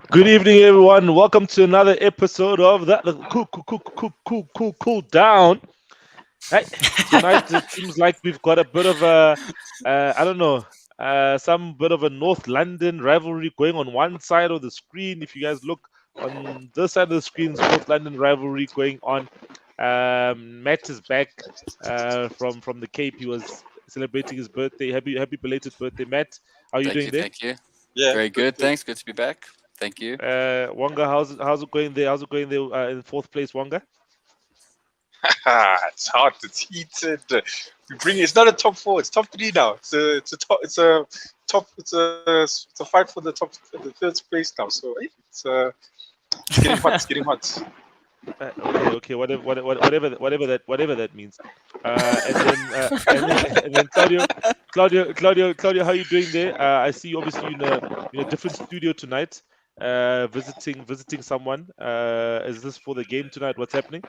Good evening, everyone. Welcome to another episode of the cool down. Hey, tonight it seems like we've got a bit of a, I don't know, some bit of a North London rivalry going on one side of the screen. If you guys look on this side of the screen, it's North London rivalry going on. Matt is back from the Cape. He was celebrating his birthday. Happy belated birthday, Matt. How are you Thank doing you, there? thank you. Yeah, Very good, good, good. thanks. Good to be back. Thank you. Wonga, how's it going there? How's it going there in fourth place, Wonga? It's hot. It's heated. We bring. It's not a top four. It's top three now. It's a top. It's a top. It's a fight for the third place now. So it's getting hot. It's getting hot. Okay, whatever that means. And then Claudio, how you doing there? I see you obviously in a different studio tonight, visiting someone. Is this for the game tonight? What's happening?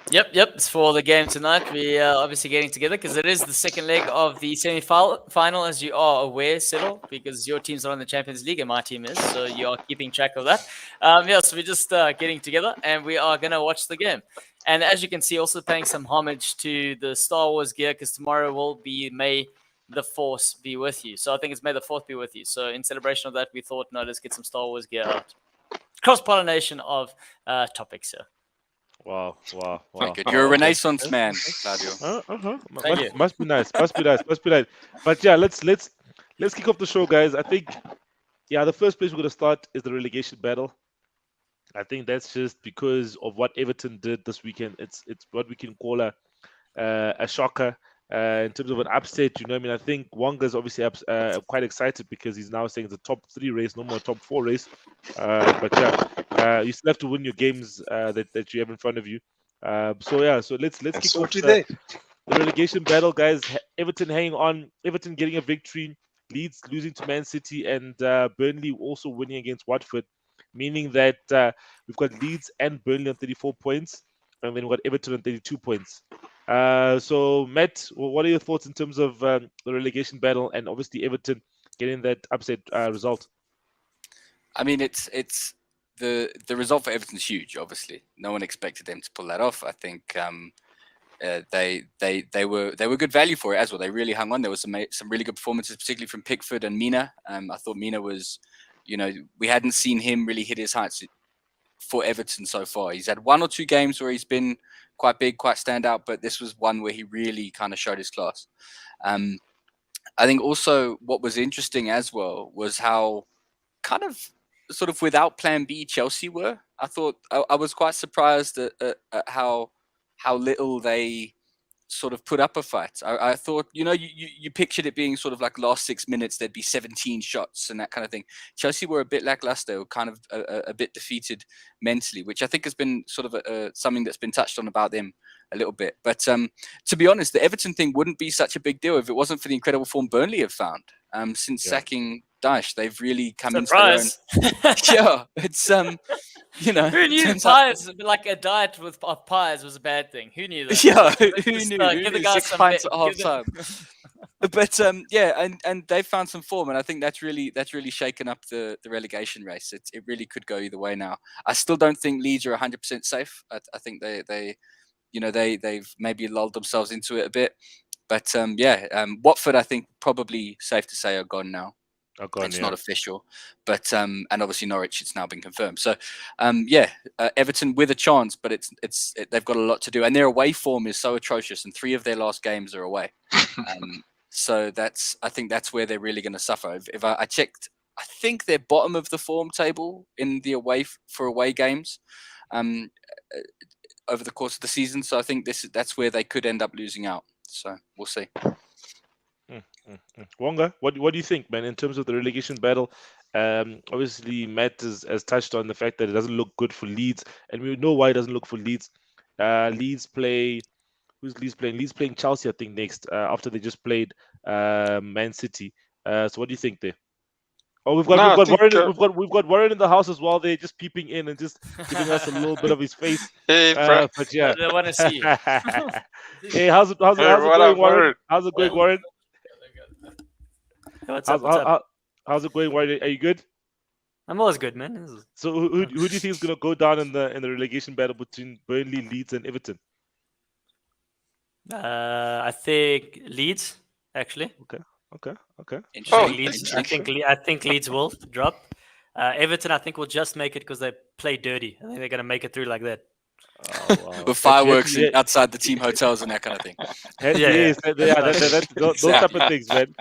Yep. It's for the game tonight. We are obviously getting together because it is the second leg of the semi-final, as you are aware, Cyril, because your team's not in the Champions League and my team is, so you are keeping track of that. So we're just getting together and we are going to watch the game. And as you can see, also paying some homage to the Star Wars gear because tomorrow will be May the Force be with you. So I think it's May the 4th be with you. So in celebration of that, we thought, no, let's get some Star Wars gear out. Cross-pollination of topics here. Wow. Very good. You're a Renaissance man, Claudio. Must be nice. But yeah, let's kick off the show, guys. I think the first place we're gonna start is the relegation battle. I think that's just because of what Everton did this weekend. It's what we can call a shocker in terms of an upset. You know, what I mean, I think Wonga's obviously quite excited because he's now saying it's a top 3 race, no more top 4 race. But yeah, you still have to win your games that you have in front of you. So let's kick off the relegation battle, guys. Everton hanging on. Everton getting a victory. Leeds losing to Man City, and Burnley also winning against Watford, meaning that we've got Leeds and Burnley on 34 points, and then we've got Everton on 32 points. So, Matt, what are your thoughts in terms of the relegation battle and obviously Everton getting that upset result? I mean, it's the result for Everton's huge. Obviously, no one expected them to pull that off. I think they were good value for it as well. They really hung on. There was some really good performances, particularly from Pickford and Mina. I thought Mina was, we hadn't seen him really hit his heights for Everton so far. He's had 1 or 2 games where he's been quite big, quite standout, but this was one where he really kind of showed his class. I think also what was interesting as well was how kind of sort of without plan B Chelsea were. I thought I was quite surprised at how little they sort of put up a fight. I thought, you pictured it being sort of like last 6 minutes, there'd be 17 shots and that kind of thing. Chelsea were a bit lackluster, kind of a bit defeated mentally, which I think has been sort of something that's been touched on about them a little bit. But to be honest, the Everton thing wouldn't be such a big deal if it wasn't for the incredible form Burnley have found since sacking Dyche. They've really come into their own. Yeah, it's who knew pies like a diet of pies was a bad thing? Who knew that? Yeah, who knew? Give the guys 6 pints at half time. But and they've found some form, and I think that's really shaken up the relegation race. It really could go either way now. I still don't think Leeds are 100% safe. I think they've maybe lulled themselves into it a bit. But Watford, I think probably safe to say are gone now. It's not official, but and obviously Norwich, it's now been confirmed. So Everton with a chance, but they've got a lot to do, and their away form is so atrocious, and 3 of their last games are away. So I think that's where they're really going to suffer. If I checked, I think they're bottom of the form table in the away games over the course of the season. So I think that's where they could end up losing out. So we'll see. Wonga, what do you think, man, in terms of the relegation battle? Obviously, Matt has touched on the fact that it doesn't look good for Leeds, and we know why it doesn't look for Leeds. Leeds play. Who's Leeds playing? Leeds playing Chelsea, I think, next after they just played Man City. So what do you think there? Oh, we've got Warren in the house as well. They're just peeping in and just giving us a little bit of his face. Hey, but yeah, they want to see you. Hey, how's it going, Warren? How's it going, Warren? What's up? How's it going, Warren? Are you good? I'm always good, man. This is- So who do you think is going to go down in the relegation battle between Burnley, Leeds, and Everton? I think Leeds, actually. Okay. I Interesting. think Leeds. Interesting. I think Leeds will drop. Everton, I think, will just make it because they play dirty. I think they're gonna make it through like that. Oh wow. With But you have fireworks to- and outside the team hotels and that kind of thing. Yes, those type of Exactly. things, man.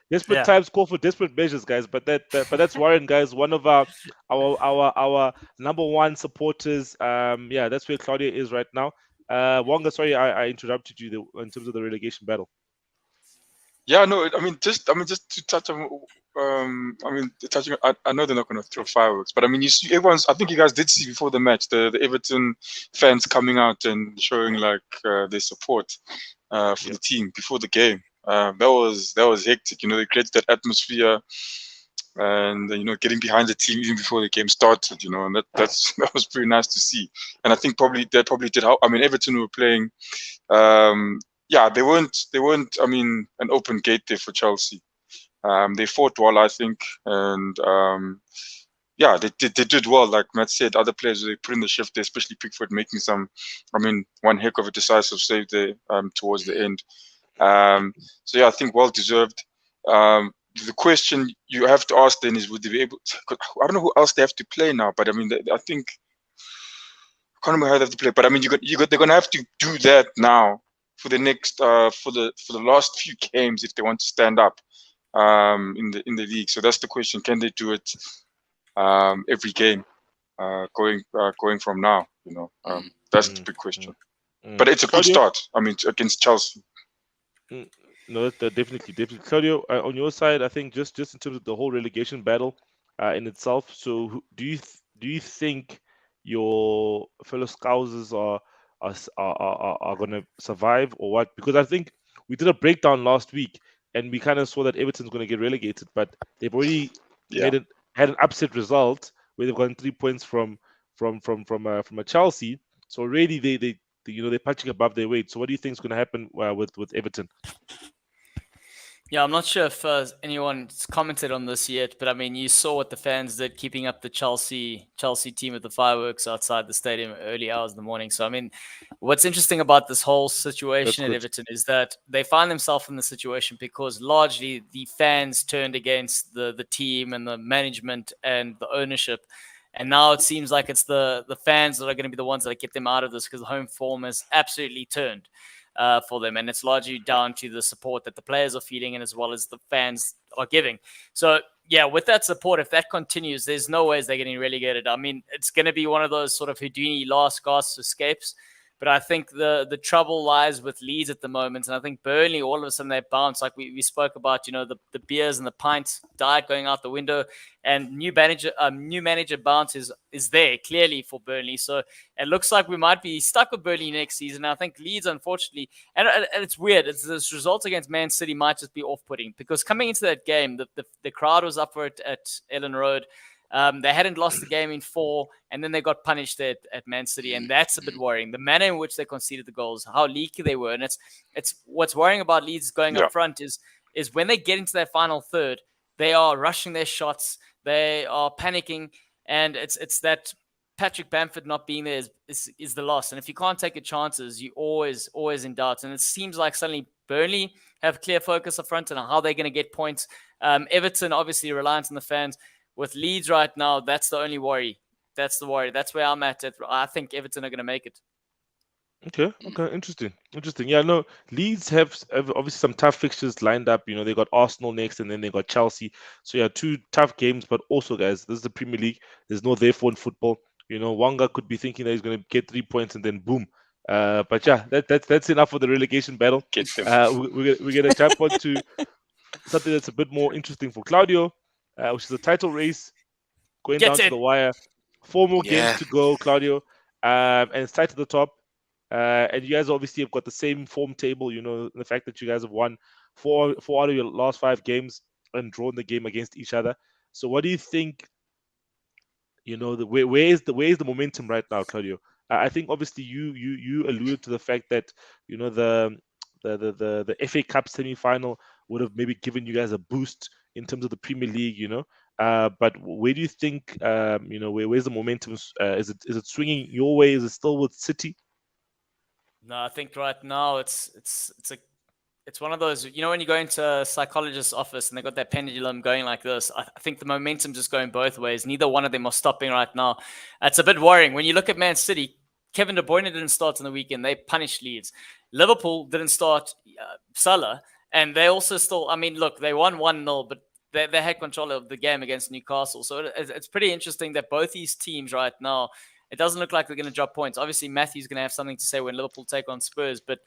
Desperate Yeah. times call for desperate measures, guys. But that's Warren, guys. One of our number one supporters. Yeah, that's where Claudia is right now. Wonga, sorry, I interrupted you in terms of the relegation battle. Yeah, no, just to touch on, touching. I know they're not going to throw fireworks, but I mean, you see, I think you guys did see before the match the Everton fans coming out and showing like their support for the team before the game. That was hectic. You know, they created that atmosphere, and getting behind the team even before the game started. You know, and that was pretty nice to see. And I think that probably did help. I mean, Everton were playing. Yeah, they weren't. I mean, an open gate there for Chelsea. They fought well, I think, and yeah, they did well. Like Matt said, other players they put in the shift there, especially Pickford making one heck of a decisive save there towards the end. So yeah, I think well deserved. The question you have to ask then is, would they be able? I don't know who else they have to play now, but I mean, I think I can't remember how they have to play. But I mean, they're gonna have to do that now for the next for the last few games if they want to stand up in the league. So that's the question: can they do it every game going from now? That's the big question. But it's a good start. I mean, against Chelsea. No, definitely. Claudio, on your side, I think just in terms of the whole relegation battle in itself. So, do you think your fellow Scousers are going to survive or what? Because I think we did a breakdown last week and we kind of saw that Everton's going to get relegated, but they've already had an upset result where they've gotten 3 points from a Chelsea. So already they're punching above their weight. So what do you think is going to happen with Everton? Yeah, I'm not sure if anyone's commented on this yet, but I mean, you saw what the fans did, keeping up the Chelsea team with the fireworks outside the stadium early hours in the morning. So I mean, what's interesting about this whole situation at Everton is that they find themselves in the situation because largely the fans turned against the team and the management and the ownership. And now it seems like it's the fans that are going to be the ones that get them out of this because the home form has absolutely turned for them. And it's largely down to the support that the players are feeling and as well as the fans are giving. So, yeah, with that support, if that continues, there's no ways they're getting relegated. I mean, it's going to be one of those sort of Houdini last gasp escapes. But I think the trouble lies with Leeds at the moment. And I think Burnley, all of a sudden, they bounce. Like we spoke about, the beers and the pints, diet going out the window. And new manager bounce is there, clearly, for Burnley. So it looks like we might be stuck with Burnley next season. I think Leeds, unfortunately, and it's weird. This result against Man City might just be off-putting. Because coming into that game, the crowd was up for it at Ellen Road. They hadn't lost the game in 4, and then they got punished at Man City, and that's a bit worrying. The manner in which they conceded the goals, how leaky they were, and it's what's worrying about Leeds going up front is when they get into their final third, they are rushing their shots, they are panicking, and it's that Patrick Bamford not being there is the loss. And if you can't take your chances, you always in doubt. And it seems like suddenly Burnley have clear focus up front and how they're going to get points. Everton obviously reliant on the fans. With Leeds right now, that's the only worry. That's the worry. That's where I'm at. I think Everton are going to make it. Okay. Interesting. Yeah, no, Leeds have obviously some tough fixtures lined up. They got Arsenal next, and then they got Chelsea. So yeah, 2 tough games. But also, guys, this is the Premier League. There's no therefore in football. Wanga could be thinking that he's going to get 3 points, and then boom. But yeah, that's enough for the relegation battle. We're going to jump on to something that's a bit more interesting for Claudio, which is a title race going down to the wire. 4 more games to go, Claudio, and it's tight to the top. And you guys obviously have got the same form table. The fact that you guys have won 4 out of your last 5 games and drawn the game against each other. So, what do you think? Where is the momentum right now, Claudio? I think obviously you alluded to the fact that the FA Cup semi-final would have maybe given you guys a boost in terms of the Premier League. But where do you think, where's the momentum? Is it swinging your way? Is it still with City? No, I think right now it's one of those, when you go into a psychologist's office and they got that pendulum going like this. I think the momentum's just going both ways. Neither one of them are stopping right now. It's a bit worrying. When you look at Man City, Kevin De Bruyne didn't start on the weekend. They punished Leeds. Liverpool didn't start Salah. And they also still, look, they won 1-0, but they had control of the game against Newcastle. So it's pretty interesting that both these teams right now, it doesn't look like they're going to drop points. Obviously, Matthew's going to have something to say when Liverpool take on Spurs, but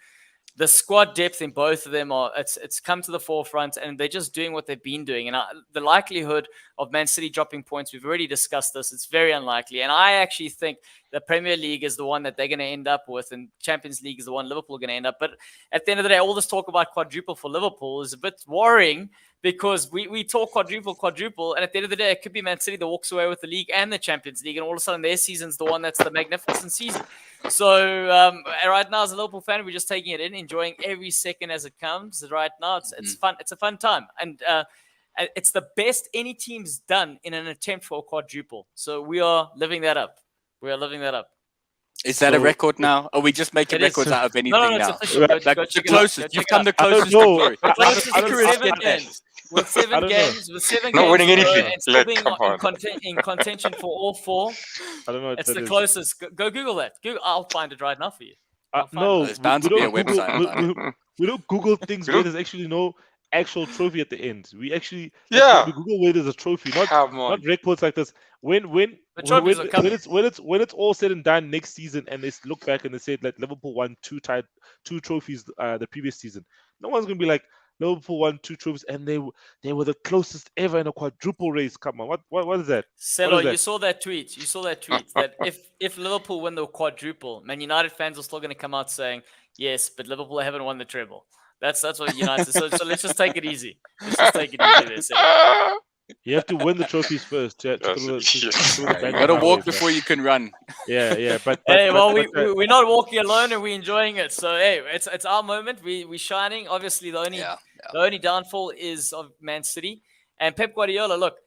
the squad depth in both of them it's come to the forefront, and they're just doing what they've been doing. And the likelihood of Man City dropping points, we've already discussed this. It's very unlikely. And I actually think the Premier League is the one that they're going to end up with, and Champions League is the one Liverpool are going to end up. But at the end of the day, all this talk about quadruple for Liverpool is a bit worrying, because we talk quadruple, and at the end of the day, it could be Man City that walks away with the league and the Champions League, and all of a sudden their season's the one that's the magnificent season. So right now, as a Liverpool fan, we're just taking it in, enjoying every second as it comes. Right now, it's fun. It's a fun time, and it's the best any team's done in an attempt for a quadruple. So we are living that up. Is that a record now? Are we just making records out of anything no, now? It's official. The closest. You've come the I don't closest to know. glory. The closest I don't with know. 7 games. With 7 games. Not winning to go anything. and still being Come on. in contention for all 4. I don't know. It's the closest. Go Google that. I'll find it right now for you. No, There's bound to be a website. We don't Google things where there's actually no actual trophy at the end. We actually we Google where there's a trophy, not records like this. When it's all said and done next season, and they look back and they say that Liverpool won 2 trophies the previous season, no one's gonna be like, Liverpool won 2 trophies and they were the closest ever in a quadruple race. Come on, what is that? Celo, you saw that tweet. That if Liverpool win the quadruple, Man United fans are still going to come out saying, yes, but Liverpool haven't won the treble. That's what United. So let's just take it easy. There, Celo. You have to win the trophies first. You got to walk before you can run. Yeah. But we're not walking alone, and we're enjoying it. So hey, it's our moment. We're shining. Obviously, the only downfall is of Man City and Pep Guardiola. Look,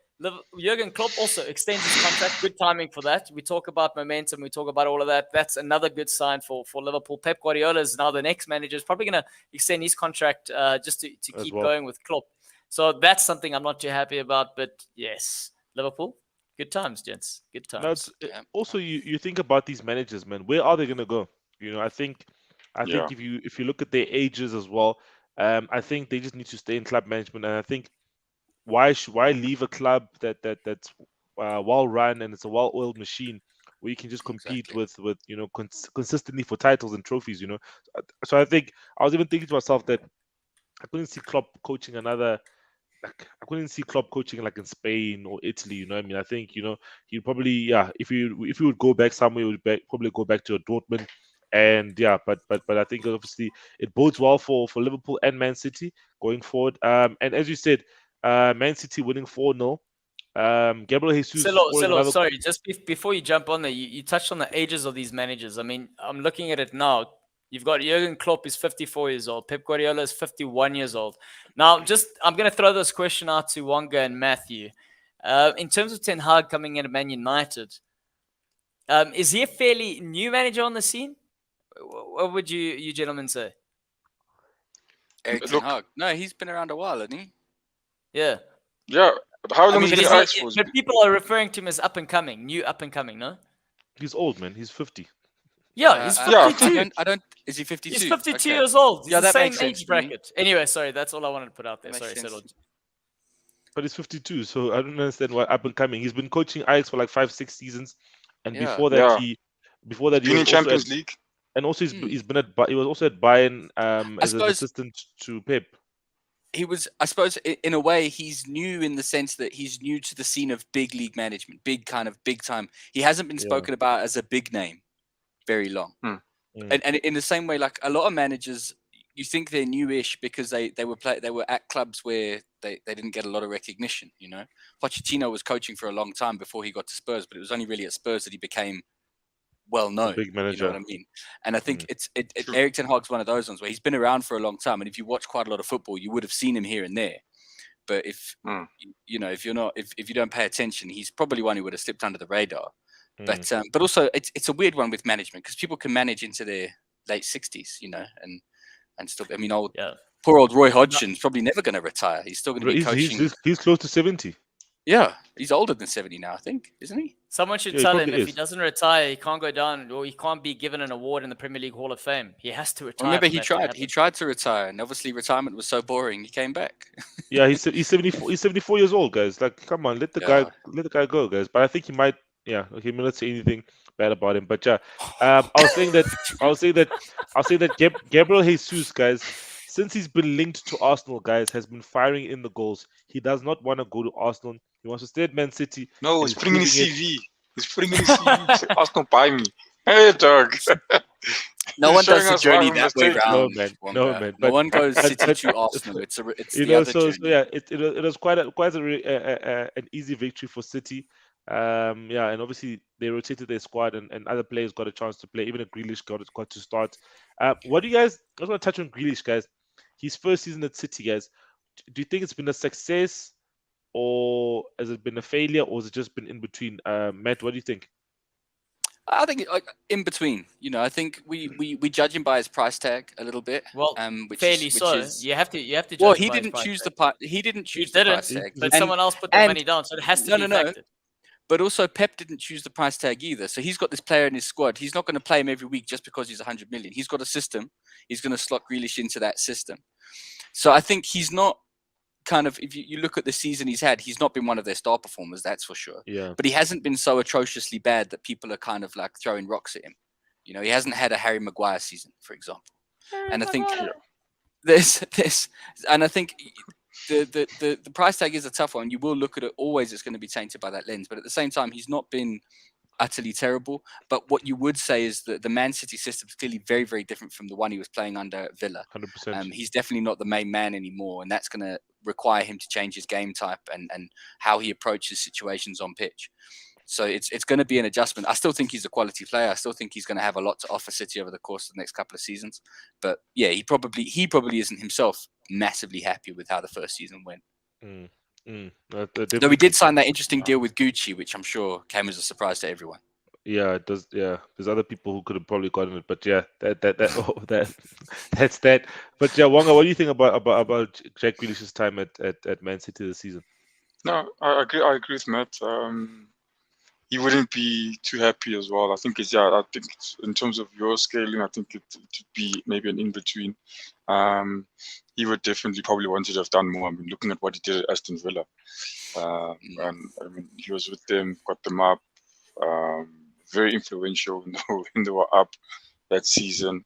Jurgen Klopp also extends his contract. Good timing for that. We talk about momentum. We talk about all of that. That's another good sign for Liverpool. Pep Guardiola is now the next manager. Is probably going to extend his contract just to keep going with Klopp. So that's something I'm not too happy about. But yes, Liverpool, good times, gents. Good times. Also, you think about these managers, man. Where are they going to go? I think if you look at their ages as well, I think they just need to stay in club management. And I think why leave a club that's well run and it's a well-oiled machine where you can just compete with consistently for titles and trophies. So I think I was even thinking to myself that I couldn't see Klopp coaching another. I couldn't see Klopp coaching like in Spain or Italy. I think he'd probably if he would go back somewhere, he would probably go back to a Dortmund. And but I think obviously it bodes well for Liverpool and Man City going forward. And as you said, Man City winning 4-0. Gabriel Jesus. Sorry, just before you jump on there, you touched on the ages of these managers. I'm looking at it now. You've got Jurgen Klopp is 54 years old. Pep Guardiola is 51 years old. Now, I'm going to throw this question out to Wonga and Matthew. In terms of Ten Hag coming into Man United, is he a fairly new manager on the scene? What would you gentlemen say? Eric Ten Hag. No, he's been around a while, hasn't he? Yeah. Yeah. How long has he been Ajax for? But people are referring to him as up and coming, no? He's old, man. He's 50. Yeah, he's 52. Is he 52? He's 52 years old. He's the same age bracket. Me. Anyway, sorry, that's all I wanted to put out there. Sorry, Settled. But he's 52, so I don't understand why up and coming. He's been coaching Ajax for like 5-6 seasons, and before that he was in Champions League. And also he was also at Bayern as an assistant to Pep. He was, I suppose, in a way, he's new in the sense that he's new to the scene of big league management, big time. He hasn't been spoken about as a big name very long. And in the same way, like a lot of managers, you think they're newish because they were at clubs where they didn't get a lot of recognition. Pochettino was coaching for a long time before he got to Spurs, but it was only really at Spurs that he became well known. Big manager. You know what I mean? And I think Eric Ten Hag's one of those ones where he's been around for a long time, and if you watch quite a lot of football, you would have seen him here and there. But if Mm. you know, if you don't pay attention, he's probably one who would have slipped under the radar. Mm. But also it's a weird one with management because people can manage into their late 60s, you know, and still. I mean, Yeah. poor old Roy Hodgson's probably never going to retire. He's still going to be He's, coaching. he's close to 70. Yeah, he's older than 70 now, I think, isn't he? Someone should Yeah, he tell him probably if he is. doesn't retire, he can't go down, or he can't be given an award in the Premier League Hall of Fame. He has to retire. Remember, for he that to tried. happen. He tried to retire, and obviously retirement was so boring. He came back. Yeah, he's 74. He's 74 years old, guys. Like, come on, let the guy go, guys. But I think he might. Yeah, okay. I'm not say anything bad about him. But yeah, I was saying that Gabriel Jesus, guys, since he's been linked to Arsenal, guys, has been firing in the goals. He does not want to go to Arsenal. He wants to stay at Man City. No, and he's putting in his proving it. CV. He's putting in his CV. Arsenal buy me. Hey, dog. No He's one does showing the us why journey we that must way take it. No, round. man. Wonga. No, man. No one goes but- City to Arsenal. It's you the know, other so journey. yeah, it was quite an easy victory for City. Yeah, and obviously they rotated their squad, and other players got a chance to play. Even a Grealish got to start. What do you guys? I just want to touch on Grealish, guys. His first season at City, guys. Do you think it's been a success, or has it been a failure, or has it just been in between? Matt, what do you think? I think in between. You know, I think we judge him by his price tag a little bit. Well, which fairly is, so. Which is, You have to. Judge well, him he by his didn't price choose tag. he didn't choose He the didn't, price tag. but someone else put the money down, so it has to be factored. But also, Pep didn't choose the price tag either. So he's got this player in his squad. He's not going to play him every week just because he's 100 million. He's got a system. He's going to slot Grealish into that system. So I think he's not kind of, if you look at the season he's had, he's not been one of their star performers, that's for sure. Yeah. But he hasn't been so atrociously bad that people are kind of like throwing rocks at him. You know, he hasn't had a Harry Maguire season, for example. And I think and I think the price tag is a tough one. You will look at it always. It's going to be tainted by that lens. But at the same time, he's not been utterly terrible. But what you would say is that the Man City system is clearly very, very different from the one he was playing under at Villa. 100%. He's definitely not the main man anymore, and that's going to require him to change his game type and how he approaches situations on pitch. So it's going to be an adjustment. I still think he's a quality player. I still think he's going to have a lot to offer City over the course of the next couple of seasons. But yeah, he probably isn't himself massively happy with how the first season went. Though we did sign that interesting deal with Gucci, which I'm sure came as a surprise to everyone. Yeah, it does. Yeah, there's other people who could have probably gotten it, but yeah, that's that. But yeah, Wonga, what do you think about Jack Grealish's time at Man City this season? No, I agree with Matt. He wouldn't be too happy as well. I think I think in terms of your scaling, I think it would be maybe an in between. He would definitely probably wanted to have done more. I mean, looking at what he did at Aston Villa, and I mean, he was with them, got them up, very influential when they were up that season.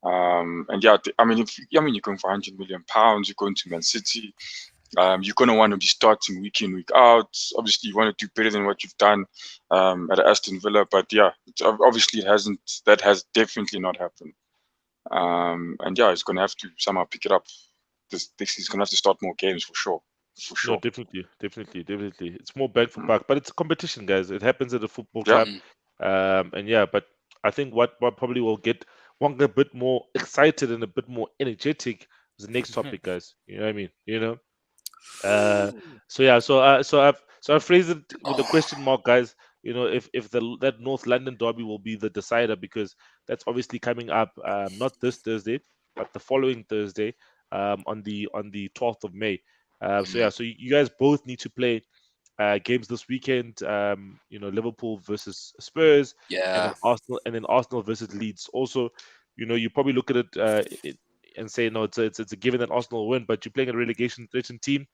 And yeah, I mean, you're going for £100 million, you're going to Man City. You're going to want to be starting week in, week out. Obviously, you want to do better than what you've done at Aston Villa. But yeah, obviously that has definitely not happened. And yeah, he's going to have to somehow pick it up. This he's going to have to start more games for sure. No, definitely. It's more bang for buck, but it's a competition, guys. It happens at a football club. And yeah, but I think what probably will get Wonga a bit more excited and a bit more energetic is the next topic, guys. You know what I mean? You know. So yeah, so I've phrased it with a question mark, guys. You know, if that North London derby will be the decider, because that's obviously coming up, not this Thursday, but the following Thursday, on the 12th of May. So yeah, so you guys both need to play games this weekend. You know, Liverpool versus Spurs, and then Arsenal versus Leeds. Also, you know, you probably look at it and say, no, it's a given that Arsenal will win, but you're playing a relegation threatened team.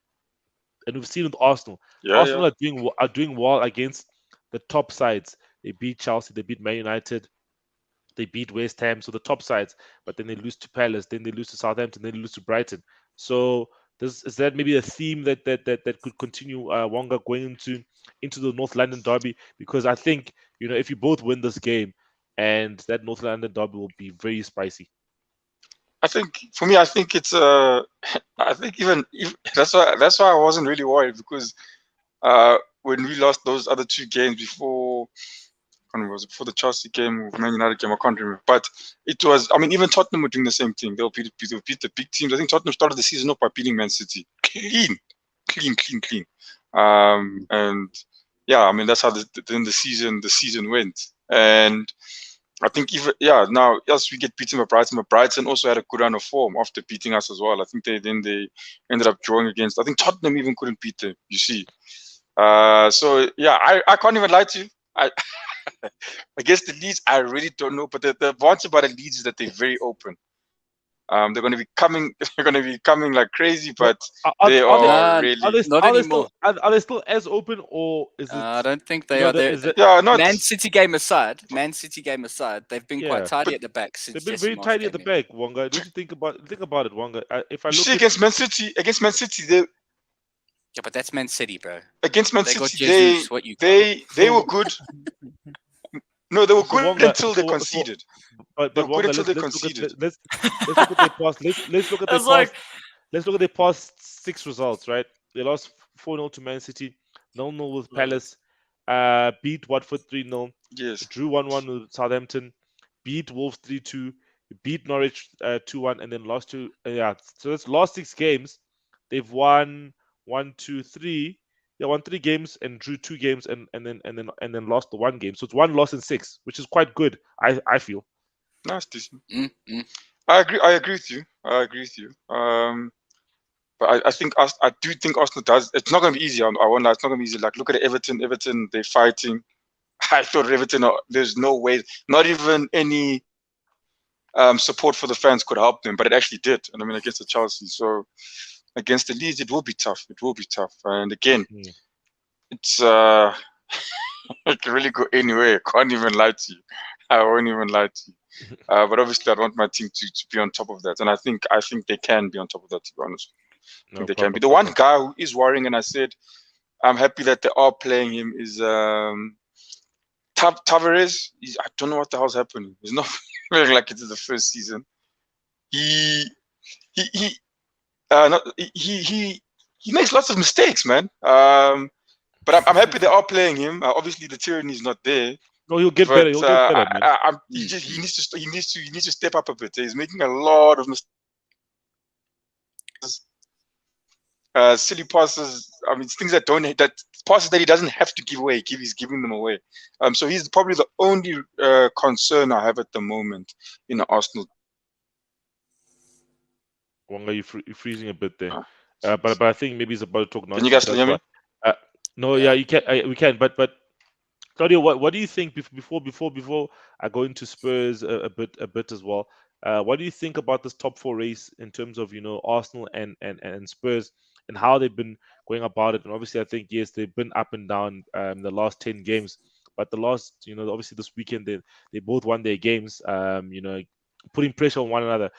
And we've seen with Arsenal. Arsenal are doing well against the top sides. They beat Chelsea, they beat Man United, they beat West Ham, so the top sides. But then they lose to Palace, then they lose to Southampton, then they lose to Brighton. So is that maybe a theme that could continue, Wonga, going into the North London derby? Because I think, you know, if you both win this game, and that North London derby will be very spicy. I think for me, I think it's I think even that's why I wasn't really worried, because when we lost those other two games before, was it before the Chelsea game or Man United game? I can't remember. But it was, I mean, even Tottenham were doing the same thing. They'll beat the big teams. I think Tottenham started the season off by beating Man City. Clean clean. And yeah, I mean that's how the season went. And I think even now yes we get beaten by Brighton, but Brighton also had a good run of form after beating us as well. I think they ended up drawing against. I think Tottenham even couldn't beat them. You see, so yeah, I can't even lie to you. I guess the Leeds I really don't know, but the advantage about the Leeds is that they're very open. They're going to be coming. They're going to be coming like crazy, but they are really not anymore. Are they still as open, or is it? I don't think they you know, are. is it, yeah, not Man City game aside, they've been quite tidy at the back since. they've been Jesse very Marsch tidy at the came in. back. Wonga, don't you think about it, Wonga? If I you look see at against Man City, they Yeah, but that's Man City, bro. against Man They got City, Jesus, what you got. they were good. No, they were good Wonga, until they conceded. But They were good Wonga, until they let's look conceded. at let's look at their past. Let's look at I their was like, past. Let's look at their past 6 results. Right, they lost 4-0 to Man City, 0-0 with Palace, beat Watford 3-0, Yes. drew 1-1 with Southampton, beat Wolves 3-2, beat Norwich 2-1, and then lost to So that's last 6 games. They've won 1, 2, 3. They won 3 games and drew 2 games and then lost the 1 game. So it's 1 loss in 6, which is quite good. I feel. Nice, decent. Mm-hmm. I agree with you. But I think I do think Arsenal does. It's not going to be easy. I won't lie. It's not going to be easy. Like look at Everton. Everton, they're fighting. I thought Everton. There's no way. Not even any support for the fans could help them, but it actually did. And I mean against the Chelsea. So against the Leeds, it will be tough. And again, it's it can really go anywhere. I can't even lie to you. I won't even lie to you. But obviously, I want my team to be on top of that, and I think they can be on top of that. To be honest, I think they can be. The one guy who is worrying, and I said I'm happy that they are playing him is Tavares. I don't know what the hell's happening. He's not feeling like it's the first season. He makes lots of mistakes, man. But I'm happy they are playing him. Obviously, the tyranny is not there. No, he'll get better. He'll get better, man. He needs to step up a bit. He's making a lot of mistakes. Silly passes. I mean, things that passes that he doesn't have to give away. He's giving them away. So he's probably the only concern I have at the moment in Arsenal. Wonga, you're freezing a bit there. But I think maybe he's about to talk nonsense. Can you guys still hear me? No, yeah, you can. We can. But Claudio, what do you think before I go into Spurs a bit as well? What do you think about this top 4 race in terms of Arsenal and Spurs and how they've been going about it? And obviously, I think yes, they've been up and down the last 10 games, but the last obviously this weekend they both won their games. Putting pressure on one another.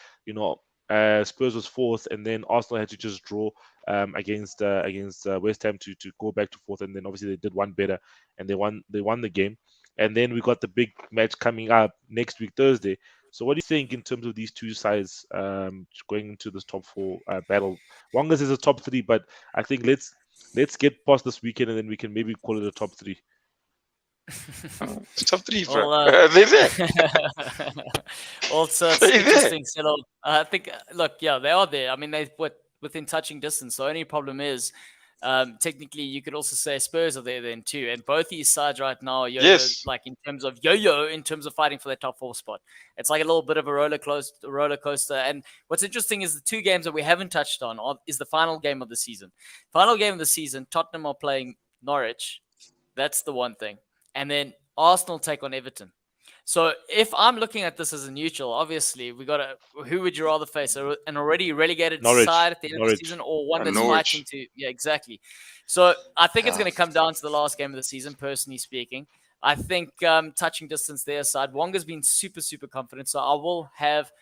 Spurs was 4th, and then Arsenal had to just draw against West Ham to go back to 4th, and then obviously they did one better and they won the game. And then we got the big match coming up next week Thursday. So what do you think in terms of these two sides going into this top 4 battle? Wongas is a top 3, but I think let's get past this weekend and then we can maybe call it a top 3. Top 3, bro. Well, They're there. Also, it's interesting. So, I think, look, yeah, they are there. I mean, they're within touching distance. The only problem is, technically, you could also say Spurs are there then too. And both these sides right now, like in terms of fighting for that top 4 spot. It's like a little bit of a roller coaster. And what's interesting is the 2 games that we haven't touched on is the final game of the season. Final game of the season, Tottenham are playing Norwich. That's the one thing. And then Arsenal take on Everton. So if I'm looking at this as a neutral, obviously who would you rather face? An already relegated side at the end of the season, or one that's fighting to? Yeah, exactly. So I think it's going to come down to the last game of the season, personally speaking. I think touching distance their side, Wonga's been super, super confident. So I will have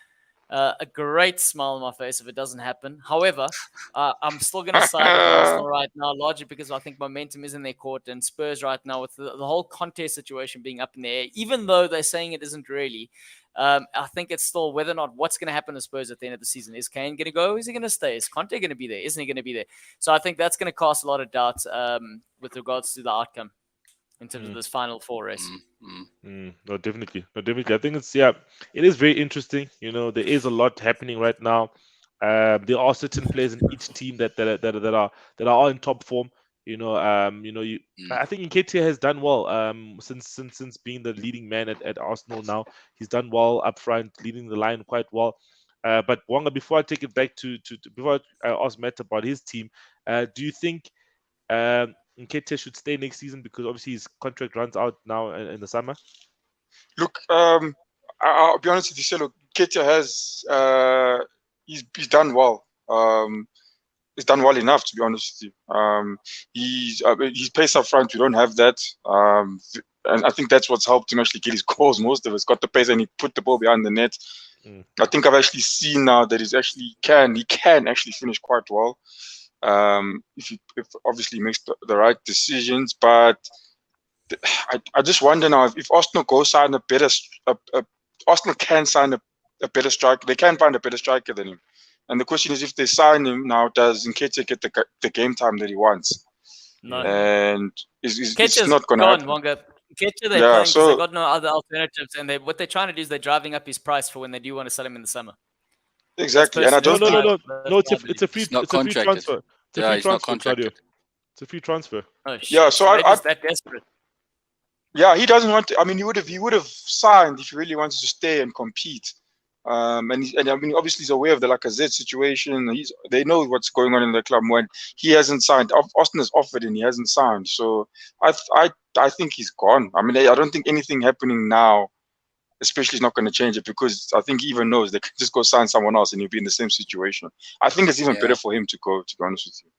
a great smile on my face if it doesn't happen. However, I'm still going to side with Arsenal right now, largely because I think momentum is in their court, and Spurs right now with the whole contest situation being up in the air, even though they're saying it isn't really, I think it's still whether or not what's going to happen to Spurs at the end of the season. Is Kane going to go? Is he going to stay? Is Conte going to be there? Isn't he going to be there? So I think that's going to cast a lot of doubt with regards to the outcome in terms of this final 4 race. No, definitely. I think it is very interesting. There is a lot happening right now. There are certain players in each team that are in top form. I think Nketiah has done well since being the leading man at Arsenal now. He's done well up front, leading the line quite well. But Wonga, before I take it back before I ask Matt about his team, do you think Nketiah should stay next season because obviously his contract runs out now in the summer? Look, I'll be honest with you. So look, Ketia has he's done well. He's done well enough, to be honest with you. He's pace up front. We don't have that, and I think that's what's helped him actually get his goals. Most of us got the pace, and he put the ball behind the net. I think I've actually seen now that he can actually finish quite well. If obviously he makes the right decisions, but I just wonder now if Arsenal go sign a better, Arsenal can sign a better striker. They can find a better striker than him. And the question is, if they sign him now, does Nketiah get the game time that he wants? No. And it's Nketiah's not going to gone, happen. Wonga. Nketiah, they're playing because so they've got no other alternatives, and what they're trying to do is they're driving up his price for when they do want to sell him in the summer. exactly, and I don't No. think It's a free not it's a free contracted. transfer. It's a Yeah, free he's not transfer, Claudio. contracted. It's a free transfer. Oh, shit. Yeah, so they're just that desperate. Yeah, he doesn't want to. I mean, he would have signed if he really wanted to stay and compete. And I mean, obviously he's aware of the Lacazette situation. They know what's going on in the club when he hasn't signed. Austin has offered and he hasn't signed. So I think he's gone. I mean, I don't think anything happening now, especially, is not going to change it, because I think he even knows they can just go sign someone else and he'll be in the same situation. I think it's even better for him to go. To be honest with you,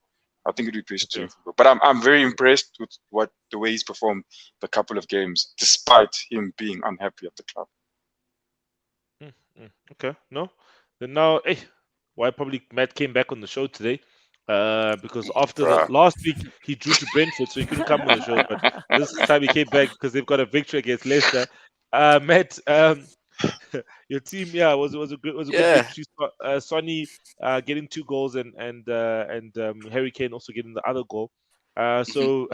I think it would be best to go. But I'm very impressed with the way he's performed the couple of games, despite him being unhappy at the club. Okay, no. Then now, why probably Matt came back on the show today? Because after the last week he drew to Brentford, so he couldn't come on the show. But this time he came back because they've got a victory against Leicester. Matt, your team, was a good victory. Sonny getting 2 goals and Harry Kane also getting the other goal. So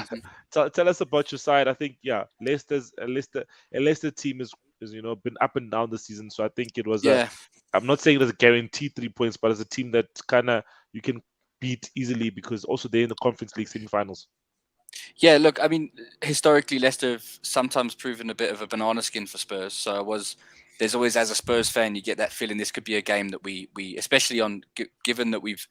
tell us about your side. I think Leicester team is been up and down this season. So I think it was I'm not saying it was a guaranteed 3 points, but as a team that kind of you can beat easily because also they're in the Conference League semi-finals. Yeah, look, I mean, historically Leicester have sometimes proven a bit of a banana skin for Spurs. So there's always, as a Spurs fan, you get that feeling this could be a game that we especially given that we've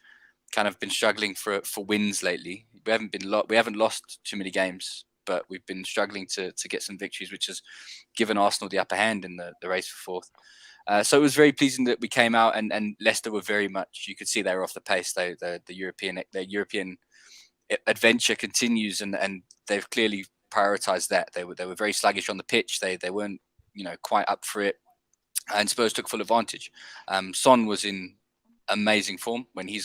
kind of been struggling for wins lately. We haven't lost too many games, but we've been struggling to get some victories, which has given Arsenal the upper hand in the race for fourth. So it was very pleasing that we came out and Leicester were very much, you could see they were off the pace. The European adventure continues, and they've clearly prioritized that. They were very sluggish on the pitch. They weren't quite up for it, and Spurs took full advantage. Son was in amazing form when he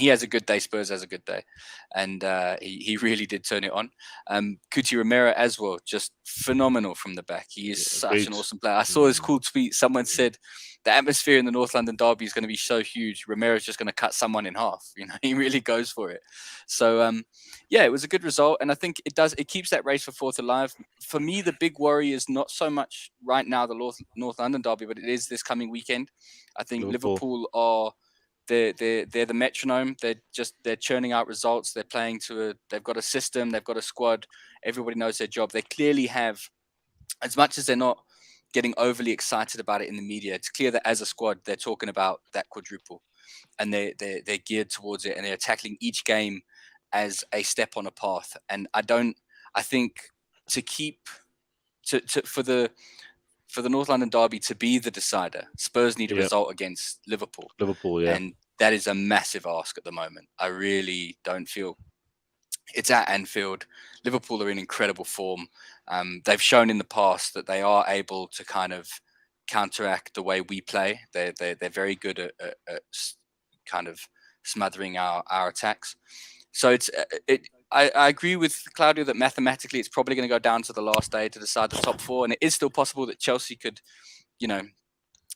has a good day. Spurs has a good day, and he really did turn it on. Cuti Romero as well, just phenomenal from the back. He is such an awesome player. I saw this cool tweet. Someone said the atmosphere in the North London derby is going to be so huge. Romero's just going to cut someone in half. He really goes for it. So it was a good result, and I think it keeps that race for fourth alive. For me, the big worry is not so much right now the North London derby, but it is this coming weekend. I think Liverpool are they're the metronome. They're churning out results. They're playing they've got a system. They've got a squad. Everybody knows their job. They clearly have, as much as they're not getting overly excited about it in the media, it's clear that as a squad they're talking about that quadruple, and they're geared towards it, and they're tackling each game as a step on a path. And I think for the North London derby to be the decider, Spurs need a result against Liverpool. And that is a massive ask at the moment. I really don't feel it's at Anfield. Liverpool are in incredible form. They've shown in the past that they are able to kind of counteract the way we play. They're very good at kind of smothering our attacks. So I agree with Claudio that mathematically it's probably going to go down to the last day to decide the top 4, and it is still possible that Chelsea could,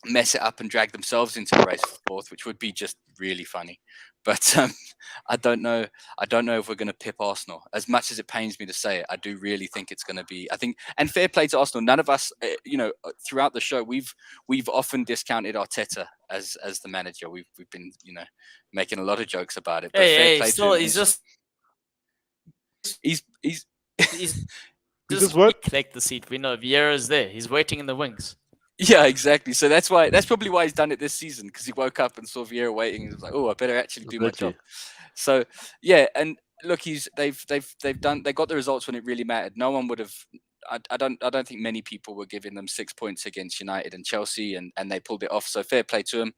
mess it up and drag themselves into the race for fourth, which would be just really funny. But I don't know. I don't know if we're going to pip Arsenal. As much as it pains me to say it, I do really think it's going to be. I think, and fair play to Arsenal. None of us, throughout the show, we've often discounted Arteta as the manager. We've been, making a lot of jokes about it. But fair play to him. He's just what? Collect the seat. We know Vieira's there. He's waiting in the wings. Yeah, exactly. So that's probably why he's done it this season, because he woke up and saw Vieira waiting and was like, "Oh, I better actually do my job." So yeah, and look, they got the results when it really mattered. No one would have. I don't think many people were giving them 6 points against United and Chelsea, and they pulled it off. So fair play to them.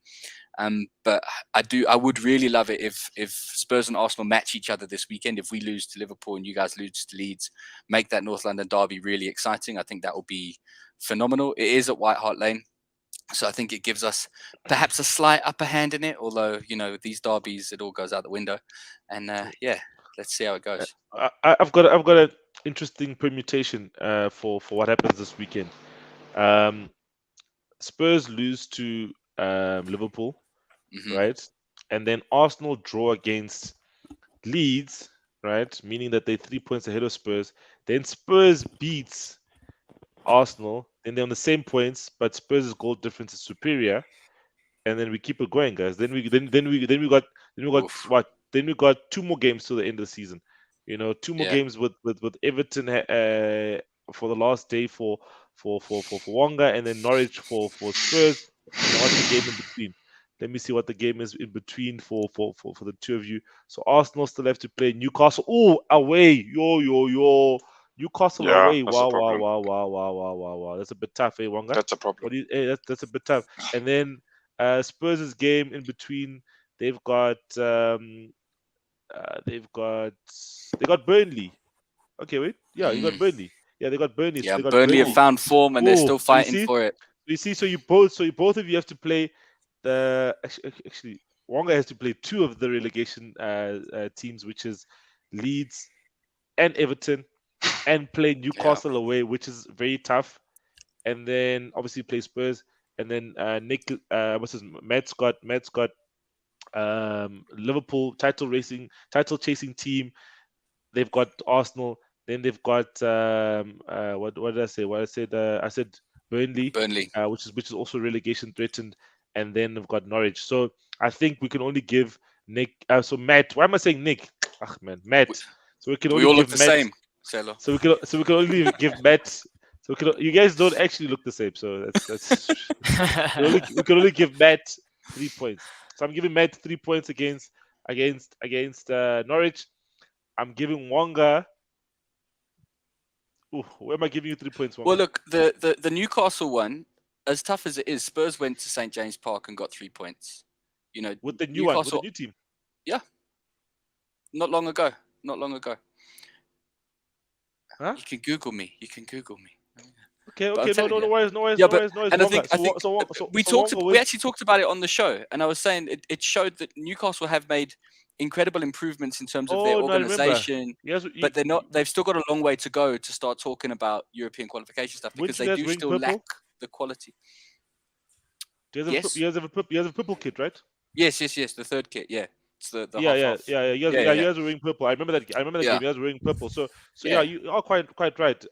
But I would really love it if Spurs and Arsenal match each other this weekend. If we lose to Liverpool and you guys lose to Leeds, make that North London derby really exciting. I think that will be phenomenal. It is at White Hart Lane, so I think it gives us perhaps a slight upper hand in it. Although these derbies, it all goes out the window. And let's see how it goes. I've got an interesting permutation for what happens this weekend. Spurs lose to Liverpool, right? And then Arsenal draw against Leeds, right? Meaning that they're 3 points ahead of Spurs. Then Spurs beats Arsenal, and they're on the same points, but Spurs' goal difference is superior. And then we keep it going, guys. Then we got what? Then we got 2 more games till the end of the season. 2 more games with Everton for the last day for Wonga, and then Norwich for Spurs. And what's the game in between? Let me see what the game is in between for the two of you. So Arsenal still have to play Newcastle. Oh, away! Yo! Newcastle away! Wow! That's a bit tough, eh, Wonga? That's a problem. That's a bit tough. And then Spurs' game in between. They've got Burnley. Okay, wait. Yeah, you got Burnley. Yeah, they got Burnley. Yeah, so they got Burnley have found form and they're still fighting for it. You see, so you both of you have to play actually Wonga has to play 2 of the relegation teams, which is Leeds and Everton, and play Newcastle away, which is very tough. And then obviously play Spurs, and then Nick Matt's got Liverpool title chasing team. They've got Arsenal. Then they've got what did I say? What I said Burnley, which is also relegation threatened, and then they've got Norwich. So I think we can only give Nick. So Matt, why am I saying Nick? Ah, man, Matt. So we all look the same. Cello. So we can only give Matt. So you guys don't actually look the same. So that's we can only give Matt 3 points. So I'm giving Matt 3 points against Norwich. I'm giving Wonga. Ooh, where am I giving you 3 points, Wonga? Well, look, the Newcastle one, as tough as it is, Spurs went to St. James Park and got 3 points. With the new Newcastle, with the new team. Yeah. Not long ago. Huh? You can Google me. Okay. No worries. Yeah, but and I think we actually talked about it on the show, and I was saying it showed that Newcastle have made incredible improvements in terms of their organization, but they're not. They've still got a long way to go to start talking about European qualification stuff because they do still lack the quality. You guys have a purple kit, right? Yes. The third kit, yeah. It's the half. You guys were wearing purple. I remember that game. You guys were wearing purple. So you are quite right.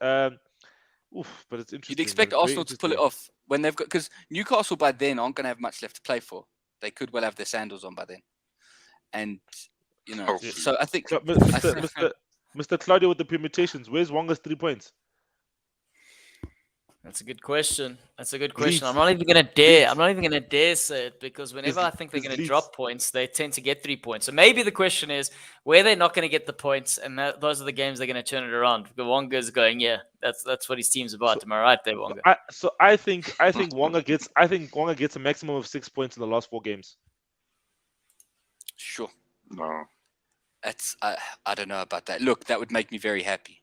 But it's interesting. You'd expect Arsenal to pull it off when they've got, because Newcastle by then aren't going to have much left to play for. They could well have their sandals on by then, and so I think Mr. Claudio with the permutations. Where's Wonga's 3 points? That's a good question. Leeds. I'm not even gonna dare say it, because whenever I think they're gonna drop points, they tend to get 3 points. So maybe the question is where they're not gonna get the points, and those are the games they're gonna turn it around. Wonga's going, yeah, that's what his team's about. Am I right there, Wonga? I think Wonga gets a maximum of 6 points in the last 4 games. Sure. No. That's I don't know about that. Look, that would make me very happy.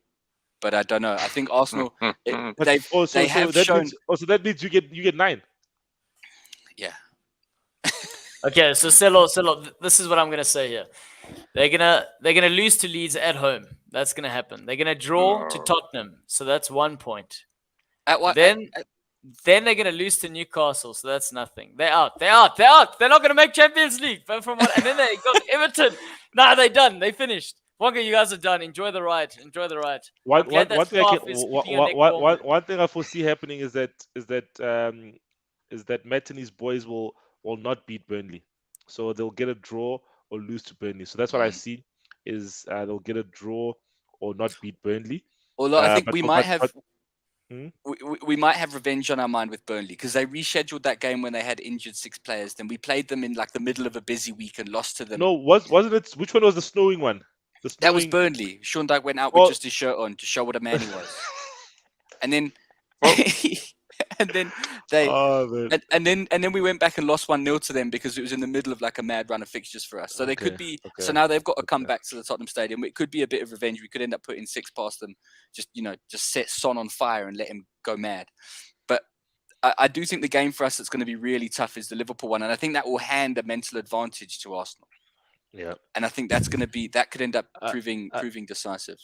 But I don't know. I think Arsenal they have shown. So that means you get 9. Yeah. Okay, so Celo, this is what I'm gonna say here. They're gonna lose to Leeds at home. That's gonna happen. They're gonna draw to Tottenham, so that's 1 point. At what? Then Then they're going to lose to Newcastle, so that's nothing. They're out. They're out. They're out. They're not going to make Champions League. But and then they got Everton. Nah, they're done. They finished. Wonga, you guys are done. Enjoy the ride. Enjoy the ride. One I'm glad that one thing I staff can is keeping your neck warm. one thing I foresee happening is that Matt and his boys will not beat Burnley, so they'll get a draw or lose to Burnley. So that's what I see is they'll get a draw or not beat Burnley. Although I think but- we but- might but- have but- Hmm? we might have revenge on our mind with Burnley because they rescheduled that game when they had injured 6 players. Then we played them in like the middle of a busy week and lost to them. No, wasn't it? Which one was the snowing one? That was Burnley. Sean Dyche went out Well- with just his shirt on to show what a man he was. And then and then they Oh, man. and then we went back and lost 1-0 to them because it was in the middle of like a mad run of fixtures for us. So they could be so now they've got to come back to the Tottenham Stadium. It could be a bit of revenge. We could end up putting 6 past them, just set Son on fire and let him go mad. But I do think the game for us that's going to be really tough is the Liverpool one, and I think that will hand a mental advantage to Arsenal. Yeah, and I think that could end up proving decisive.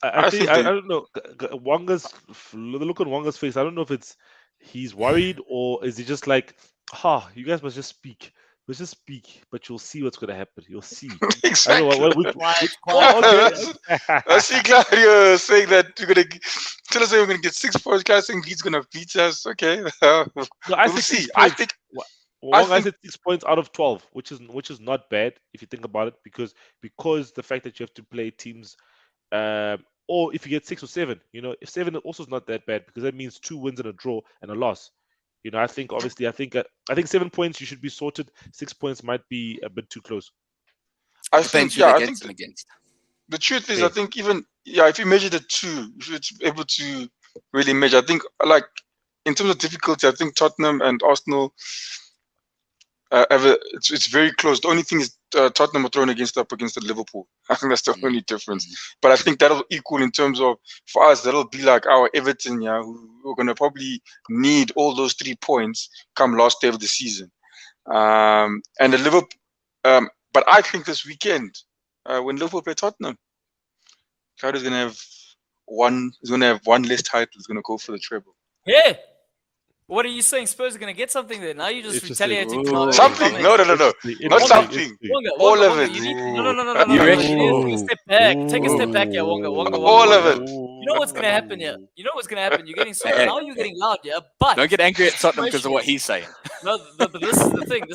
I don't know. Wanga's look on Wanga's face. I don't know if he's worried or is he just like, you guys must just speak. Let's just speak, but you'll see what's going to happen. You'll see. Exactly. I don't know I see Claudio saying that you're gonna tell us that we're gonna get 6 points. Claudio saying he's gonna beat us. Okay, No, we'll see. I think Wonga said 6 points out of 12, which is not bad if you think about it, because the fact that you have to play teams, or if you get 6 or 7, if 7 also is not that bad because that means 2 wins and a draw and a loss. I think 7 points you should be sorted. 6 points might be a bit too close. I think against. The truth is, I think even if you measure the 2, you should be able to really measure. I think like in terms of difficulty, I think Tottenham and Arsenal. It's very close. The only thing is Tottenham are thrown up against the Liverpool. I think that's the only difference. But I think that'll equal in terms of, for us, that'll be like our Everton, who are going to probably need all those 3 points come last day of the season. And the Liverpool, but I think this weekend when Liverpool play Tottenham, Claudio's going to have one. He's going to have one less title. He's going to go for the treble. Yeah. What are you saying? Spurs are going to get something there. Now you're just retaliating. Something. No. Not something. All of it. No. Take a step back. Take a step back here, Wonga. All of it. You know what's going to happen here? You're getting now you're getting loud, yeah? But don't get angry at Tottenham because of what he's saying. No, but this is the thing.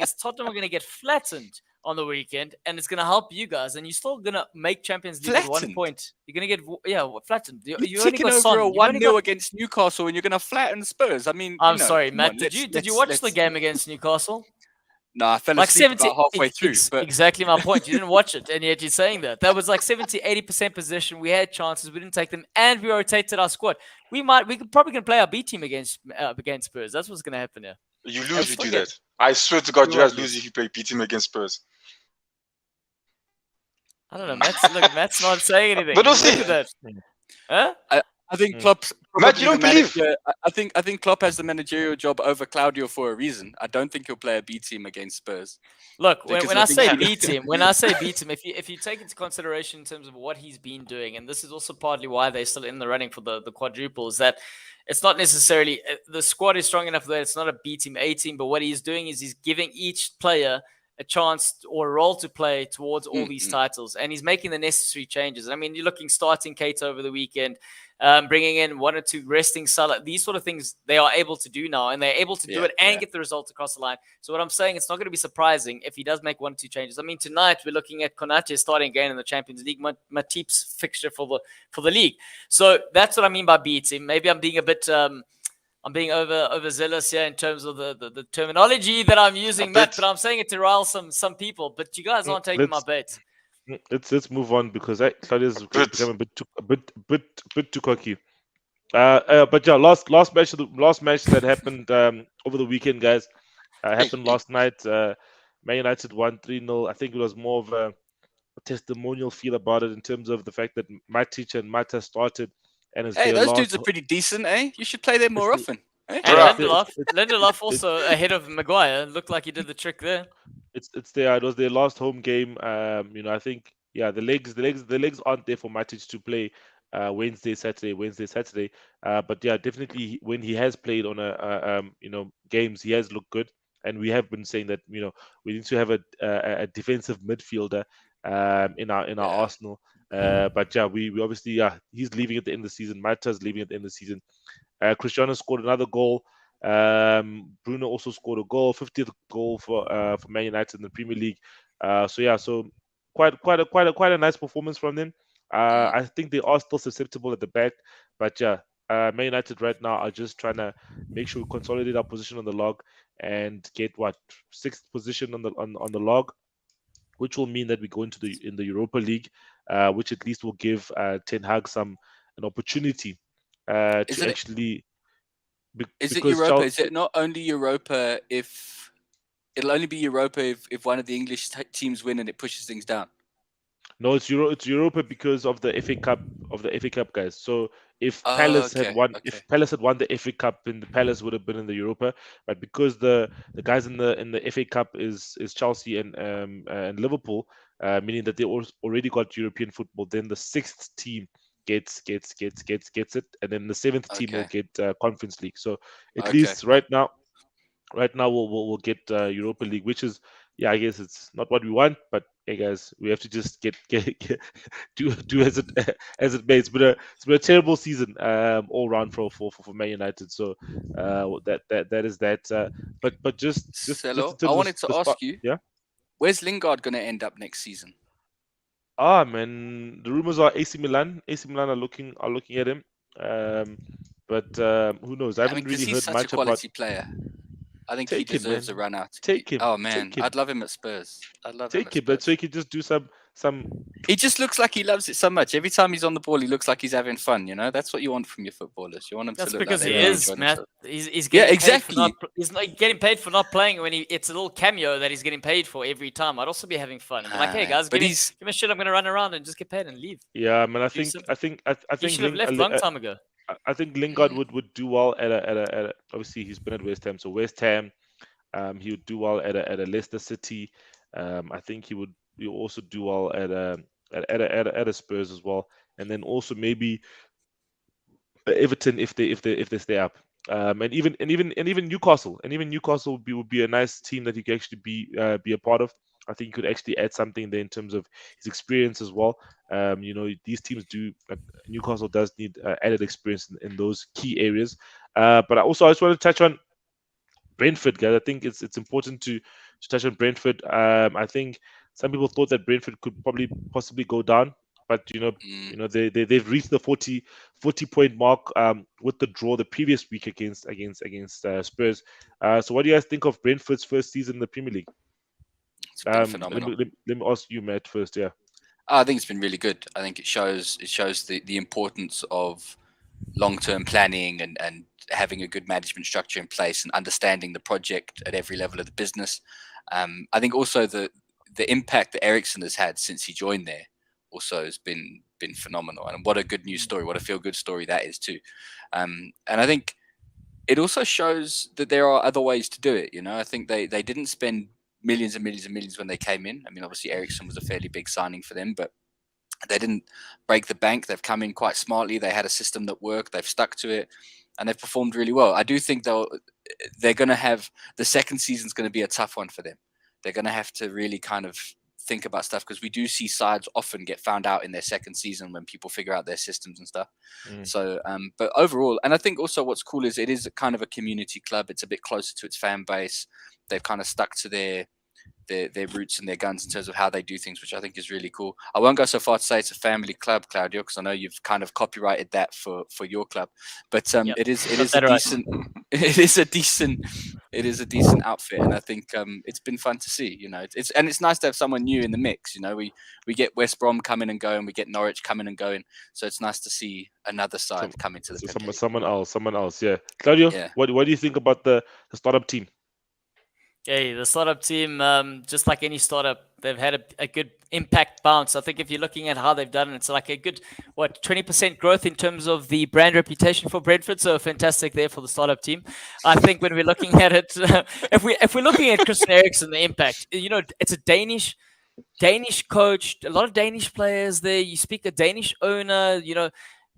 Is Tottenham are going to get flattened on the weekend, and it's going to help you guys, and you're still going to make Champions League with 1 point. You're going to get flattened. You're taking over a 1-0 against Newcastle, and you're going to flatten Spurs. I mean, I'm sorry, Matt. Did you watch the game against Newcastle? No, I fell asleep about halfway through. But... Exactly my point. You didn't watch it, and yet you're saying that. That was like 70-80% possession. We had chances, we didn't take them, and we rotated our squad. We could probably play our B team against Spurs. That's what's going to happen here. You lose if you do that. I swear to God, you guys lose if you play B team against Spurs. I don't know. Matt's not saying anything. But we'll see. Look at that. Huh? I think Klopp's Matt, you don't believe? I think Klopp has the managerial job over Claudio for a reason. I don't think he'll play a B team against Spurs. Look, when I say B team, if you take into consideration in terms of what he's been doing, and this is also partly why they're still in the running for the quadruple, is that it's not necessarily the squad is strong enough that it's not a B team, A team, but what he's doing is he's giving each player a chance or a role to play towards all these titles, and he's making the necessary changes. I mean, you're looking starting Keita over the weekend, bringing in 1 or 2 resting Salah. These sort of things they are able to do now, and they're able to do it and get the results across the line. So what I'm saying, it's not going to be surprising if he does make 1 or 2 changes. I mean, tonight we're looking at Konate starting again in the Champions League, Matip's fixture for the league. So that's what I mean by B team. Maybe I'm being a bit I'm being overzealous here in terms of the terminology that I'm using, Matt, but I'm saying it to rile some people. But you guys aren't taking my bait. Let's move on because Claudio's becoming a bit too cocky. But yeah, last match that happened over the weekend, guys, happened last night. Man United won 3-0. I think it was more of a testimonial feel about it in terms of the fact that Matic and Mata started. And those dudes are pretty decent, eh? You should play them more often. Eh? And Lindelof also ahead of Maguire. Looked like he did the trick there. It was their last home game. I think the legs aren't there for Matic to play Wednesday, Saturday, Wednesday, Saturday. But yeah, definitely when he has played on games, he has looked good. And we have been saying that we need to have a defensive midfielder in our Yeah. arsenal. But yeah, we obviously he's leaving at the end of the season. Mata's leaving at the end of the season. Cristiano scored another goal. Bruno also scored a goal, 50th goal for Man United in the Premier League. So quite a nice performance from them. Mm. I think they are still susceptible at the back, but yeah, Man United right now are just trying to make sure we consolidate our position on the log and get sixth position on the log, which will mean that we go into the Europa League, which at least will give Ten Hag an opportunity Is to it actually is it because Europa? Is it not only Europa if it'll only be Europa if one of the English teams win and it pushes things down? No, it's Europa because of the FA Cup guys. So if Oh, Palace had okay, won okay, if Palace had won the FA Cup, then the Palace would have been in the Europa. But because the guys in the FA Cup is Chelsea and Liverpool, meaning that they already got European football, then the sixth team gets it, and then the seventh team will okay, get Conference League. So at okay. least right now we'll get Europa League, which is I guess it's not what we want, but hey guys, we have to just get do as it may. It's been a terrible season all round for Man United. So that is that. But just in Celo, I terms of wanted to the start, ask you, yeah. where's Lingard going to end up next season? Man, the rumors are AC Milan. AC Milan are looking at him. But who knows? I I mean, haven't because really he's heard such a much about. quality player. I think he Take him, deserves a man. run out. Take him. Oh man, Take him. I'd love him at Spurs. I'd love him Take at him. That's so Spurs. he could just do some. He just looks like he loves it so much. Every time he's on the ball, he looks like he's having fun. You know, that's what you want from your footballers. You want them That's to look like because they he really Yeah. enjoy is, Matt. themselves. He's Yeah, getting paid for exactly. he's not getting paid for not playing when it's a little cameo that he's getting paid for every time. I'd also be having fun. And be like, hey Man. guys, But give he's me shit. I'm gonna run around and just get paid and leave. Yeah, man. I Do think something. I think I, I He think should have left long time ago. I think Lingard mm, would do well at a obviously he's been at West Ham, so West Ham, he would do well at a Leicester City. I think he'll also do well at a Spurs as well, and then also maybe Everton if they stay up. And even Newcastle would be a nice team that he could actually be a part of. I think he could actually add something there in terms of his experience as well. These teams do Newcastle does need added experience in those key areas. But I just want to touch on Brentford, guys. I think it's important to touch on Brentford. I think some people thought that Brentford could probably possibly go down, but mm. they've reached the 40 point mark with the draw the previous week against Spurs. So what do you guys think of Brentford's first season in the Premier League? It's been Let phenomenal. me, let, let me ask you, Matt, first. Yeah. I think it's been really good. I think it shows the importance of long-term planning and having a good management structure in place and understanding the project at every level of the business. I think also the impact that Ericsson has had since he joined there also has been phenomenal. And what a good news story, what a feel-good story that is too. And I think it also shows that there are other ways to do it. I think they didn't spend millions and millions and millions when they came in. I mean, obviously Ericsson was a fairly big signing for them, but they didn't break the bank. They've come in quite smartly. They had a system that worked. They've stuck to it, and they've performed really well. I do think they're going to have the second season's going to be a tough one for them. They're going to have to really kind of think about stuff because we do see sides often get found out in their second season when people figure out their systems and stuff. Mm. So, but overall, and I think also what's cool is it is a kind of a community club. It's a bit closer to its fan base. They've kind of stuck to their roots and their guns in terms of how they do things, which I think is really cool. I won't go so far to say it's a family club, Claudio, because I know you've kind of copyrighted that for your club. But Yep. it is Got a that right. decent it is a decent outfit, and I think it's been fun to see. It's nice to have someone new in the mix. We get West Brom coming and going, we get Norwich coming and going, so it's nice to see another side come into the Premier League. Someone else. Yeah, Claudio, Yeah. what do you think about the startup team? Okay, the startup team, just like any startup, they've had a good impact bounce. I think if you're looking at how they've done it, it's like a good, 20% growth in terms of the brand reputation for Brentford. So fantastic there for the startup team. I think when we're looking at it, if we're looking at Christian Eriksen, the impact, it's a Danish coach, a lot of Danish players there. You speak a Danish owner,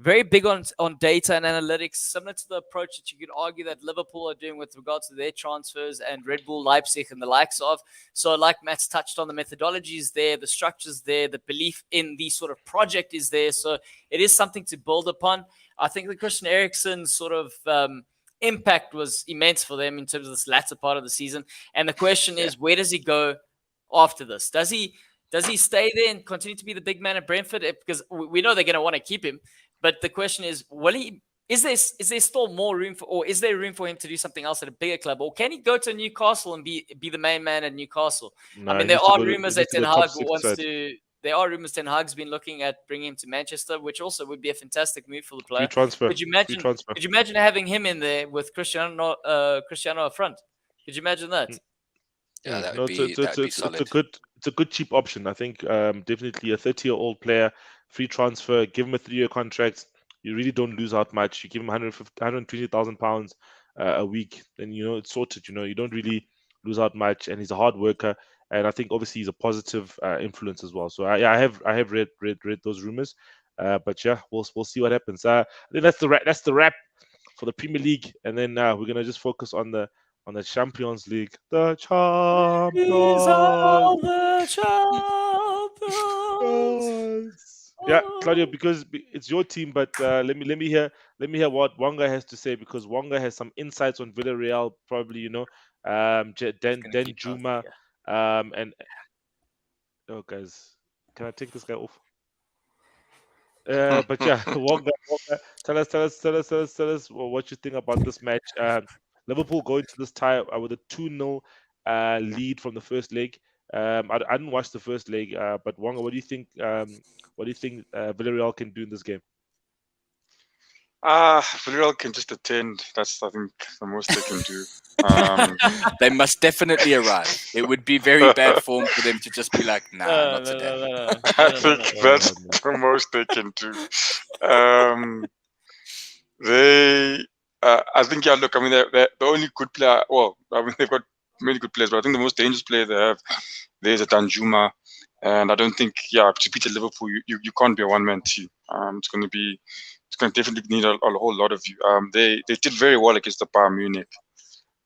very big on data and analytics, similar to the approach that you could argue that Liverpool are doing with regards to their transfers and Red Bull, Leipzig, and the likes of. So, like Matt's touched on, the methodology is there, the structure's there, the belief in the sort of project is there. So, it is something to build upon. I think the Christian Eriksen's sort of impact was immense for them in terms of this latter part of the season. And the question is, where does he go after this? Does he stay there and continue to be the big man at Brentford? Because we know they're going to want to keep him. But the question is, is there still more room for, or is there room for him to do something else at a bigger club, or can he go to Newcastle and be the main man at Newcastle? Nah, I mean, he there needs to are go to- rumors he that needs to Ten go top Hag six wants side. to. There are rumors Ten Hag's been looking at bringing him to Manchester, which also would be a fantastic move for the Free player. transfer. Could you Free imagine? transfer. Could you imagine having him in there with Cristiano up front? Could you imagine that? Yeah, that No, would be solid. it's a good cheap option. I think definitely a 30-year-old player, free transfer, give him a 3-year contract. You really don't lose out much. You give him 120,000 pounds a week, then it's sorted. You don't really lose out much, and he's a hard worker. And I think obviously he's a positive influence as well. So I have read those rumors, but yeah, we'll see what happens. I think that's the wrap for the Premier League, and then we're gonna just focus on the Champions League. The These are champions. the champions. Yeah, Claudia, because it's your team, but let me hear what Wanga has to say, because Wanga has some insights on Villarreal, probably Gonna keep Juma, yeah. and oh guys, can I take this guy off? But yeah, Wonga, tell us what you think about this match. Liverpool going to this tie with a 2-0 lead from the first leg. I didn't watch the first leg, but Wonga, what do you think? What do you think Villarreal can do in this game? Villarreal can just attend. That's, I think, the most they can do. They must definitely arrive. It would be very bad form for them to just be like, nah, not today. I think that's the most they can do. I think, yeah, look, I mean, they're the only good player. Well, I mean, they've got many good players, but I think the most dangerous player they have, there's a Danjuma. And I don't think, to beat Liverpool, you can't be a one-man team. It's going to definitely need a whole lot of you. They did very well against the Bayern Munich.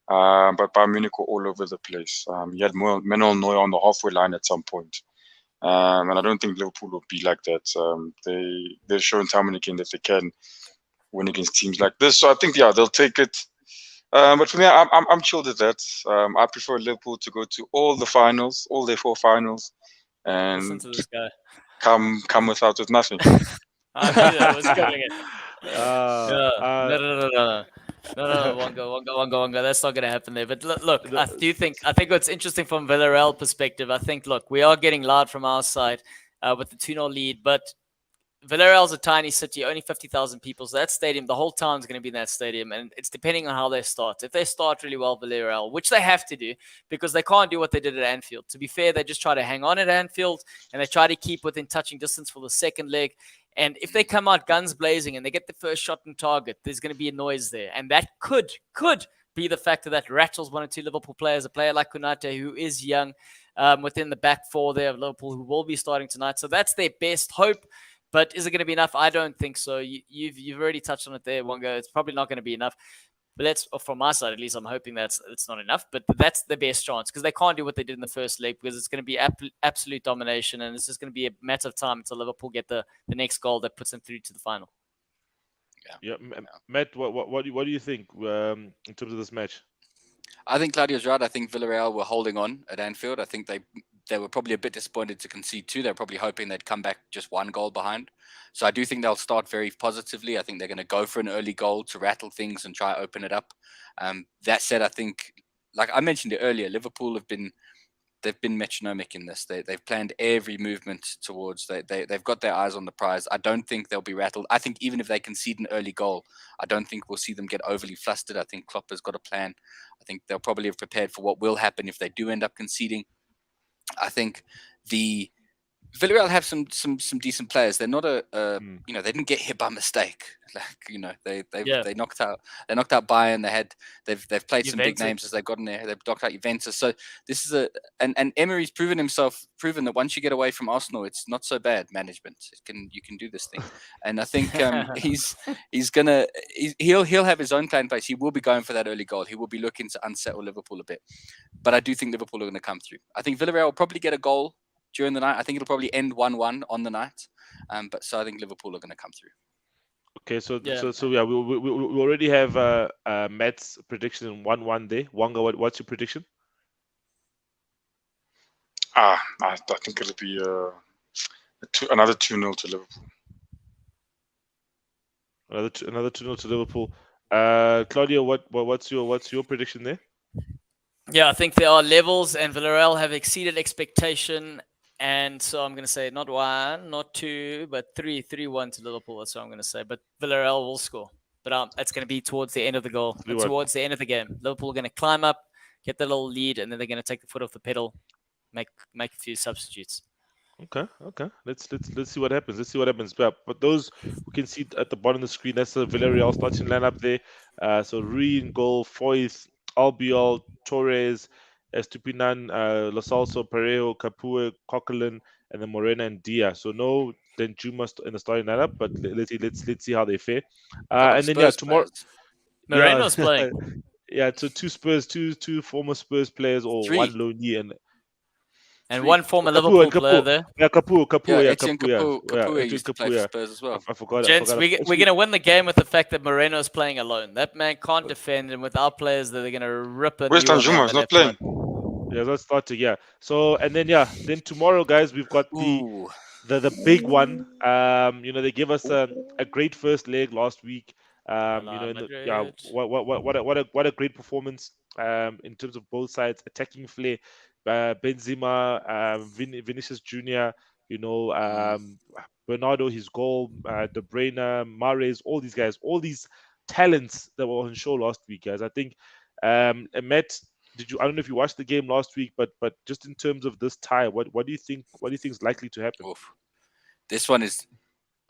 But Bayern Munich were all over the place. You had Manuel Neuer on the halfway line at some point. And I don't think Liverpool will be like that. They've shown time and again that they can win against teams like this. So I think, they'll take it. But for me, I'm chilled at that. I prefer Liverpool to go to all the finals, all their 4 finals, Listen and to this guy. come with nothing. I knew that was coming in. No, Wonga. That's not going to happen there. But look, I think what's interesting from Villarreal perspective, I think, look, we are getting loud from our side with the 2-0 lead, but Villarreal's a tiny city, only 50,000 people. So that stadium, the whole town's going to be in that stadium. And it's depending on how they start. If they start really well, Villarreal, which they have to do because they can't do what they did at Anfield. To be fair, they just try to hang on at Anfield and they try to keep within touching distance for the second leg. And if they come out guns blazing and they get the first shot on target, there's going to be a noise there. And that could be the factor that rattles one or two Liverpool players, a player like Konate, who is young within the back 4 there of Liverpool, who will be starting tonight. So that's their best hope. But is it going to be enough? I don't think so. You've already touched on it there, Wonga. It's probably not going to be enough. But that's, from my side at least, I'm hoping it's not enough. But that's the best chance because they can't do what they did in the first leg because it's going to be absolute domination and it's just going to be a matter of time until Liverpool get the next goal that puts them through to the final. Yeah, Matt, what do you think in terms of this match? I think Claudio's right. I think Villarreal were holding on at Anfield. I think they were probably a bit disappointed to concede 2. They're probably hoping they'd come back just 1 goal behind. So I do think they'll start very positively. I think they're going to go for an early goal to rattle things and try to open it up. That said, I think, like I mentioned it earlier, Liverpool they've been metronomic in this. They've planned every movement towards. They've got their eyes on the prize. I don't think they'll be rattled. I think even if they concede an early goal, I don't think we'll see them get overly flustered. I think Klopp has got a plan. I think they'll probably have prepared for what will happen if they do end up conceding. I think the Villarreal have some decent players. They're not they didn't get hit by mistake. Like they knocked out Bayern. They've played some big Juventus. names as they've gotten there. They've knocked out Juventus. So this is and Emery's proven that once you get away from Arsenal, it's not so bad management. You can do this thing, and I think he'll have his own plan place. He will be going for that early goal. He will be looking to unsettle Liverpool a bit, but I do think Liverpool are going to come through. I think Villarreal will probably get a goal during the night. I think it'll probably end 1-1 on the night. So I think Liverpool are going to come through. Okay, so we already have Matt's prediction 1-1 there. Wanga, what's your prediction? I think it'll be another 2-0 to Liverpool. Another 2-0 to Liverpool. Claudia, what's your prediction there? Yeah, I think there are levels, and Villarreal have exceeded expectation. And so I'm going to say not 1, not 2, but 3-1 to Liverpool. That's what I'm going to say. But Villarreal will score. But that's going to be towards the end of the goal, towards the end of the game. Liverpool are going to climb up, get the little lead, and then they're going to take the foot off the pedal, make a few substitutes. Okay. Let's see what happens. But those who can see at the bottom of the screen, that's the Villarreal starting lineup there. So Rui in goal, Foyth, Albiol, Torres, Estupinan, Lo Celso, Parejo, Capua, Coquelin, and then Morena and Dia. So no Danjuma in the starting lineup, but let's see how they fare. And then tomorrow Moreno's playing. Yeah, so two Spurs, two former Spurs players, or 3. one loanee and one former Liverpool player there. Yeah, Capua. Capua used to play for Spurs as well. I forgot. Gents, we're going to win the game with the fact that Moreno's playing alone. That man can't defend, and with our players, they're going to rip it. Where's Danjuma? He's not playing. Yeah, that's starting. Yeah. So then tomorrow, guys, we've got the big one. They gave us a great first leg last week. What a great performance. In terms of both sides, attacking flair. Benzema, Vinicius Jr., Bernardo, his goal, De Bruyne, Mahrez, all these guys, all these talents that were on show last week, guys. I think, Matt, I don't know if you watched the game last week, but just in terms of this tie, what do you think? What do you think is likely to happen? Oof. This one is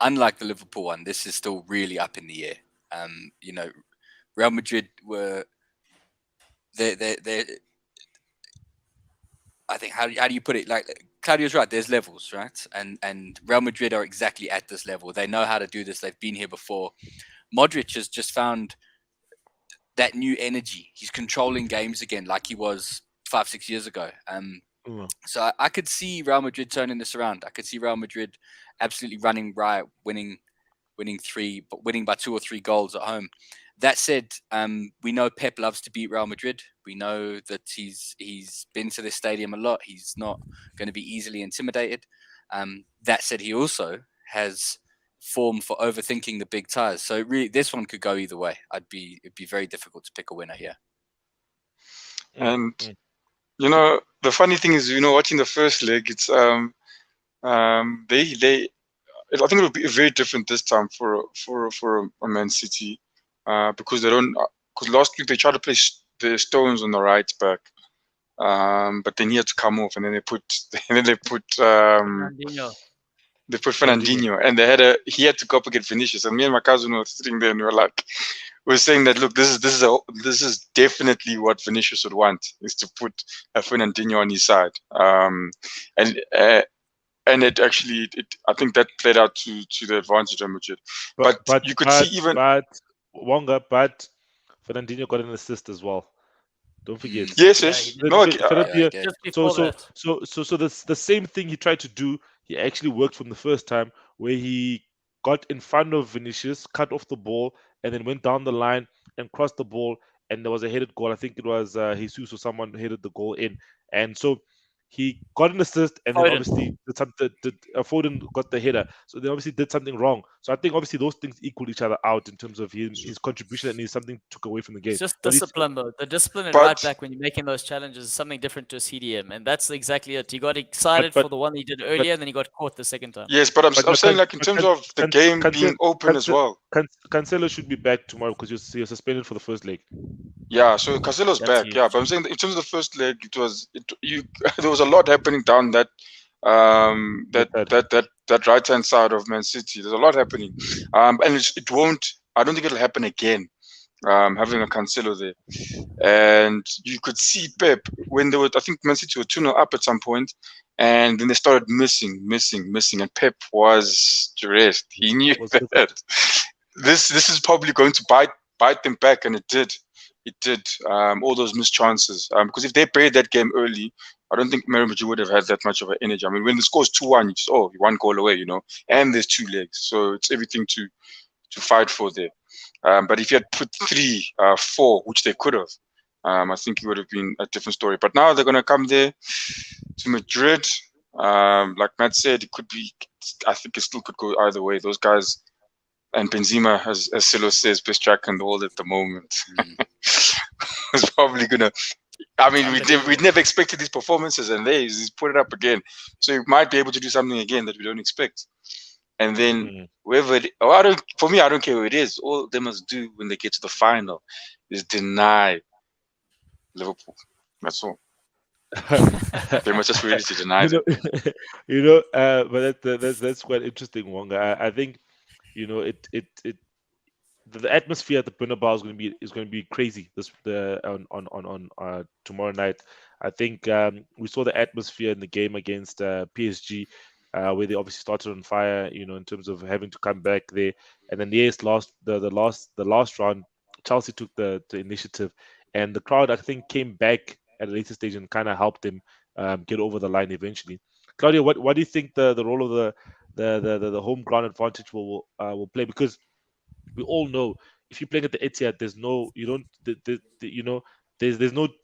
unlike the Liverpool one. This is still really up in the air. Real Madrid were they. I think how do you put it? Like Claudio's right. There's levels, right? And Real Madrid are exactly at this level. They know how to do this. They've been here before. Modric has just found that new energy. He's controlling games again, like he was 5-6 years ago. So I could see Real Madrid turning this around. I could see Real Madrid absolutely running riot, winning by 2 or 3 goals at home. That said, we know Pep loves to beat Real Madrid. We know that he's been to this stadium a lot. He's not going to be easily intimidated. That said, he also has form for overthinking the big ties. So really, this one could go either way. It'd be very difficult to pick a winner here. And the funny thing is, watching the first leg, it's I think it'll be very different this time for a Man City. Because last week they tried to play the Stones on the right back, but then he had to come off, and then they put Fernandinho. They put Fernandinho, and he had to go up against Vinicius. And me and my cousin were sitting there, and we were saying that, look, this is definitely what Vinicius would want, is to put Fernandinho on his side, and it actually, I think that played out to the advantage of Madrid. But you could see even. Wonga, but Fernandinho got an assist as well. Don't forget. Yes. So the same thing he tried to do, he actually worked from the first time, where he got in front of Vinicius, cut off the ball, and then went down the line and crossed the ball, and there was a headed goal. I think it was Jesus or someone headed the goal in, and so he got an assist, and then obviously Foden got the header. So they obviously did something wrong. So I think obviously those things equal each other out in terms of his contribution, and something took away from the game. It's just discipline, though. The discipline at right back when you're making those challenges is something different to a CDM, and that's exactly it. He got excited for the one he did earlier, and then he got caught the second time. Yes, but I'm saying, like, in terms of the game being open as well. Cancelo should be back tomorrow because you're suspended for the first leg. Yeah, so Cancelo's back. Yeah, but I'm saying that in terms of the first leg, there was a lot happening down that That right hand side of Man City. There's a lot happening, and it won't. I don't think it'll happen again. Having a Cancelo there, and you could see Pep when they were. I think Man City were 2-0 up at some point, and then they started missing, and Pep was stressed. He knew that this is probably going to bite them back, and it did. It did. All those missed chances. Because if they played that game early, I don't think Madrid would have had that much of an energy. I mean, when the score's 2-1, you just you're 1 goal away, and there's 2 legs, so it's everything to fight for there. But if you had put 3, 4, which they could have, I think it would have been a different story. But now they're going to come there to Madrid. Like Matt said, it could be. I think it still could go either way. Those guys and Benzema, as Silo says, best striker in the world at the moment. Was probably gonna. I mean, we never expected these performances, and he's put it up again. So he might be able to do something again that we don't expect. And then whoever, for me, I don't care who it is. All they must do when they get to the final is deny Liverpool. That's all. They must just really to deny them. But that's quite interesting, Wonga. I think, the atmosphere at the Bernabeu is going to be crazy on tomorrow night. I think we saw the atmosphere in the game against PSG. Where they obviously started on fire, in terms of having to come back there, and then the last round, Chelsea took the initiative, and the crowd, I think, came back at a later stage and kind of helped them get over the line eventually. Claudia, what do you think the role of the home ground advantage will play? Because we all know if you're playing at the Etihad, there's no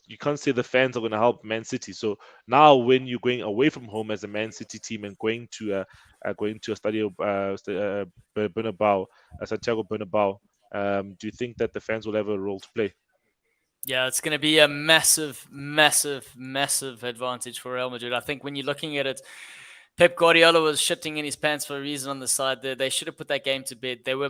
you can't say the fans are going to help Man City. So now when you're going away from home as a Man City team and going to a Stadio Bernabeu, Santiago Bernabeu, do you think that the fans will have a role to play? Yeah, it's going to be a massive, massive, massive advantage for Real Madrid. I think when you're looking at it, Pep Guardiola was shitting in his pants for a reason on the side there. They should have put that game to bed. They were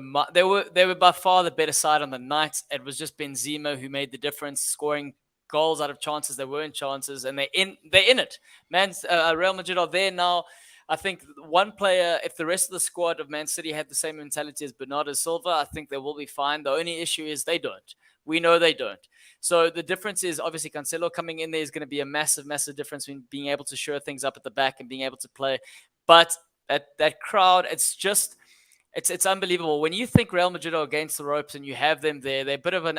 by far the better side on the night. It was just Benzema who made the difference, scoring goals out of chances that weren't chances, and they're in it. Real Madrid are there now. I think one player, if the rest of the squad of Man City had the same mentality as Bernardo Silva, I think they will be fine. The only issue is they don't. We know they don't. So the difference is obviously Cancelo coming in there is going to be a massive, massive difference in being able to shore things up at the back and being able to play. But that crowd, it's unbelievable. When you think Real Madrid are against the ropes and you have them there, they're a bit of an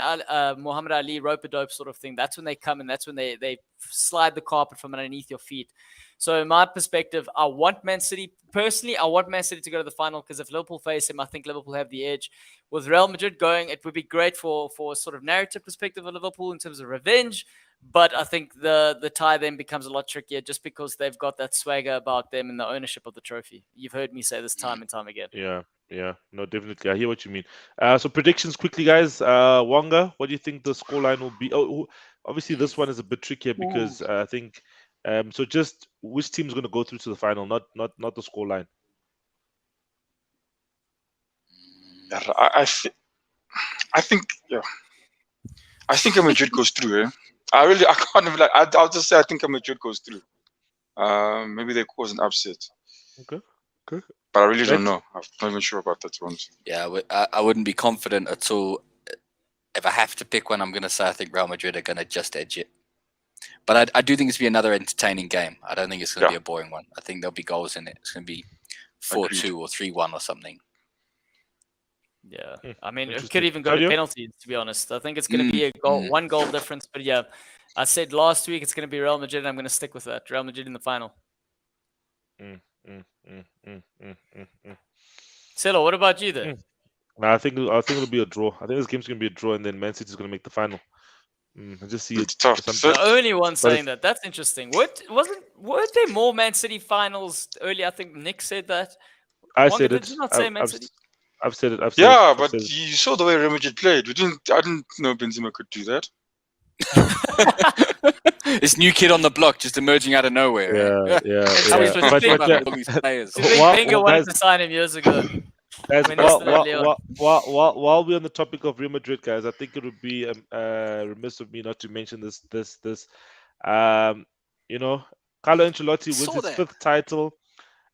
Muhammad Ali rope-a-dope sort of thing. That's when they come and that's when they slide the carpet from underneath your feet. So in my perspective, I want Man City to go to the final, because if Liverpool face him, I think Liverpool have the edge. With Real Madrid going, it would be great for sort of narrative perspective of Liverpool in terms of revenge. But I think the tie then becomes a lot trickier just because they've got that swagger about them and the ownership of the trophy. You've heard me say this time and time again. Yeah, no, definitely. I hear what you mean. So predictions quickly, guys. Wonga, what do you think the scoreline will be? Oh, obviously this one is a bit trickier because I think. So just which team is going to go through to the final, not the scoreline. I think Madrid goes through. I can't even I'll just say I think Madrid goes through. Maybe they cause an upset. Okay. But I really don't know. I'm not even sure about that one. Yeah, I wouldn't be confident at all. If I have to pick one, I'm going to say I think Real Madrid are going to just edge it. But I do think it's going to be another entertaining game. I don't think it's going to be a boring one. I think there'll be goals in it. It's going to be 4-2 or 3-1 or something. Yeah, I mean, it could even go to penalties, to be honest. I think it's going to be one goal difference. But yeah, I said last week it's going to be Real Madrid, and I'm going to stick with that. Real Madrid in the final. Celo, what about you then? No, I think it'll be a draw. I think this game's going to be a draw, and then Man City's going to make the final. I just see it's tough. The only one saying that. That's interesting. Weren't there more Man City finals earlier? I think Nick said that. I said it. Did you not say Man City? I've said it. But you saw the way Real Madrid played. I didn't know Benzema could do that. This new kid on the block just emerging out of nowhere. Yeah. All these players. Do you think Wenger wanted to sign him years ago? Guys, while we're on the topic of Real Madrid, guys, I think it would be remiss of me not to mention this. Carlo Ancelotti wins Saw his that. fifth title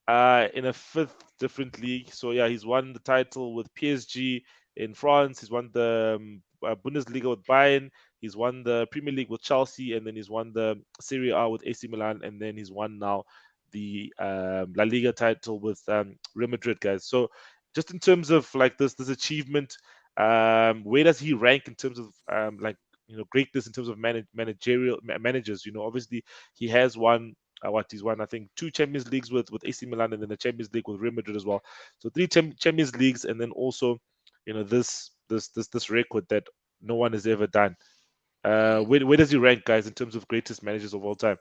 in a fifth different league. So yeah, he's won the title with PSG in France. He's won the Bundesliga with Bayern. He's won the Premier League with Chelsea, and then he's won the Serie A with AC Milan, and then he's won now the La Liga title with Real Madrid, guys. So just in terms of like this achievement, where does he rank in terms of like greatness in terms of managerial managers? Obviously he has won he's won, I think, 2 Champions Leagues with AC Milan, and then the Champions League with Real Madrid as well. So 3 Champions Leagues, and then also, this record that no one has ever done. Where does he rank, guys, in terms of greatest managers of all time?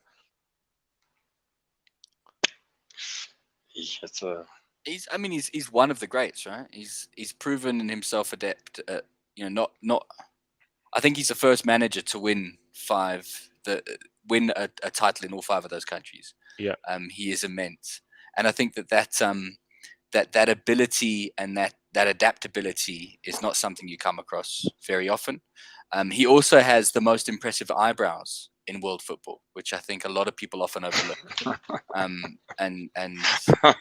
It's a He's one of the greats, right? He's proven in himself adept at, not. I think he's the first manager to win a title in all 5 of those countries. Yeah. He is immense, and I think that ability and that adaptability is not something you come across very often. He also has the most impressive eyebrows in world football, which I think a lot of people often overlook. And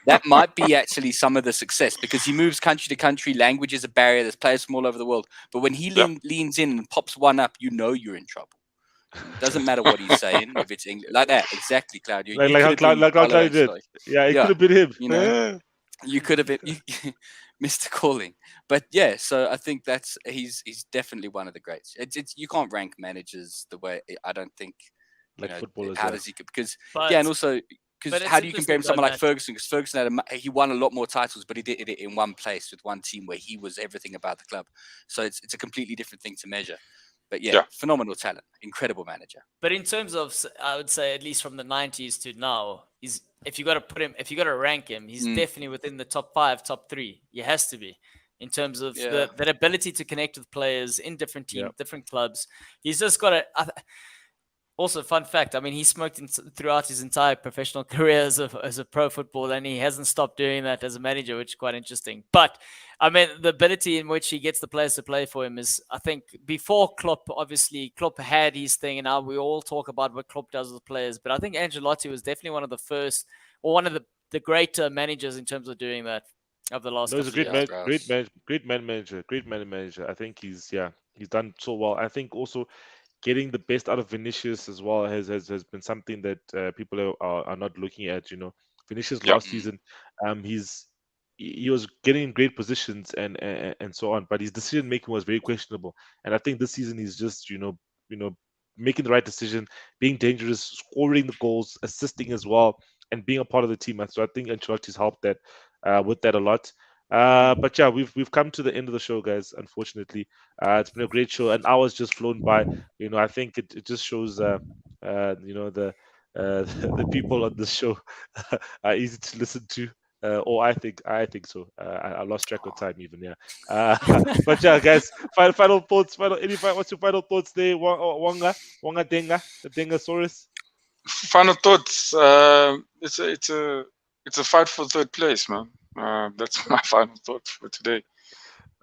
that might be actually some of the success, because he moves country to country. Language is a barrier. There's players from all over the world. But when he leans in and pops one up, you're in trouble. It doesn't matter what he's saying, if it's English. Like that, exactly, Claudio. Like how Claudio did. Yeah, it could have been him. You could have been Mr. Calling. But yeah, so I think he's definitely one of the greats. It's you can't rank managers the way, I don't think, like footballers. How does he? Because But- and also because how do you compare him to someone like interesting Ferguson? Because Ferguson he won a lot more titles, but he did it in one place with one team where he was everything about the club. So it's a completely different thing to measure. But yeah, phenomenal talent, incredible manager. But in terms of, I would say, at least from the 90s to now, if you got to rank him, he's definitely within the top 5, top 3. He has to be, in terms of that ability to connect with players in different teams, different clubs. He's just got also, fun fact, I mean, he smoked throughout his entire professional career as a pro footballer, and he hasn't stopped doing that as a manager, which is quite interesting. But, I mean, the ability in which he gets the players to play for him is, I think, before Klopp, obviously, Klopp had his thing, and now we all talk about what Klopp does with players. But I think Ancelotti was definitely one of the first, or one of the greater managers in terms of doing that of the last No, he's a couple of years. great man manager. I think he's done so well. I think also getting the best out of Vinicius as well has been something that people are not looking at. Vinicius last season, he was getting in great positions and so on, but his decision making was very questionable. And I think this season he's just making the right decision, being dangerous, scoring the goals, assisting as well, and being a part of the team. And so I think Ancelotti's helped that with that a lot. But yeah, we've come to the end of the show, guys. Unfortunately, it's been a great show. An hour's just flown by. I think it just shows the the people on this show are easy to listen to. Or I think so. I lost track of time even. Yeah. But yeah, guys. Final thoughts. What's your final thoughts there? Wonga Denga, the Dengasaurus. Final thoughts. It's a fight for third place, man. That's my final thought for today.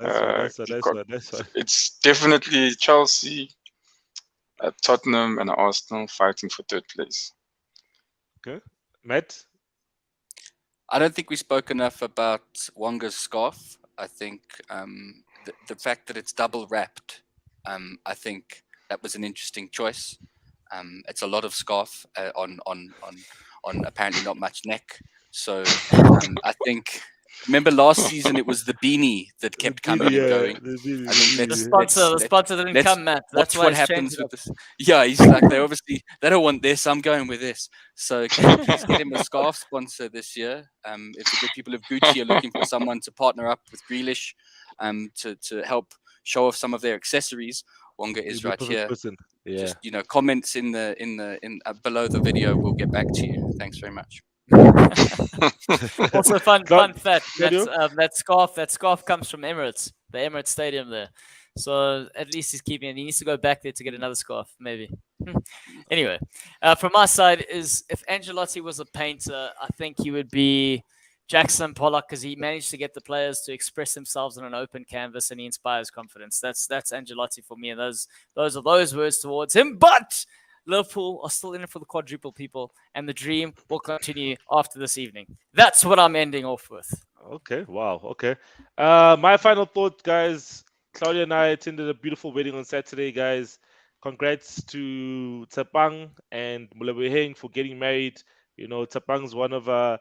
Nice one. It's definitely Chelsea, Tottenham, and Arsenal fighting for third place. Okay, Matt. I don't think we spoke enough about Wonga's scarf. I think the fact that it's double wrapped, I think that was an interesting choice. It's a lot of scarf on apparently not much neck. So I think, remember last season it was the beanie that kept coming and going. I think The sponsor didn't come, Matt. That's why what happens with this. Yeah, he's like, they don't want this. I'm going with this. So can you please get him a scarf sponsor this year? If the good people of Gucci are looking for someone to partner up with Grealish, to help show off some of their accessories, Wonga is right here. Yeah. Just comments in below the video. We'll get back to you. Thanks very much. Also, fun fact: that scarf comes from Emirates, the Emirates Stadium there. So at least he's keeping it. He needs to go back there to get another scarf, maybe. Anyway, from my side is, if Ancelotti was a painter, I think he would be Jackson Pollock, because he managed to get the players to express themselves on an open canvas, and he inspires confidence. That's Ancelotti for me, and those are those words towards him. But Liverpool are still in it for the quadruple, people, and the dream will continue after this evening. That's what I'm ending off with. Okay, wow. Okay. My final thought, guys. Claudia and I attended a beautiful wedding on Saturday, guys. Congrats to Tsapang and Mulabeheng for getting married. You know, Tsapang's one of our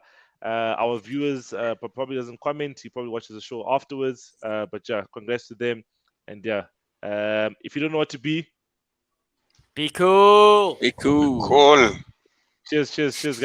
viewers, but probably doesn't comment. He probably watches the show afterwards. But yeah, congrats to them. And yeah, if you don't know what to be, Be cool. Be cool. Cool. cheers, guys.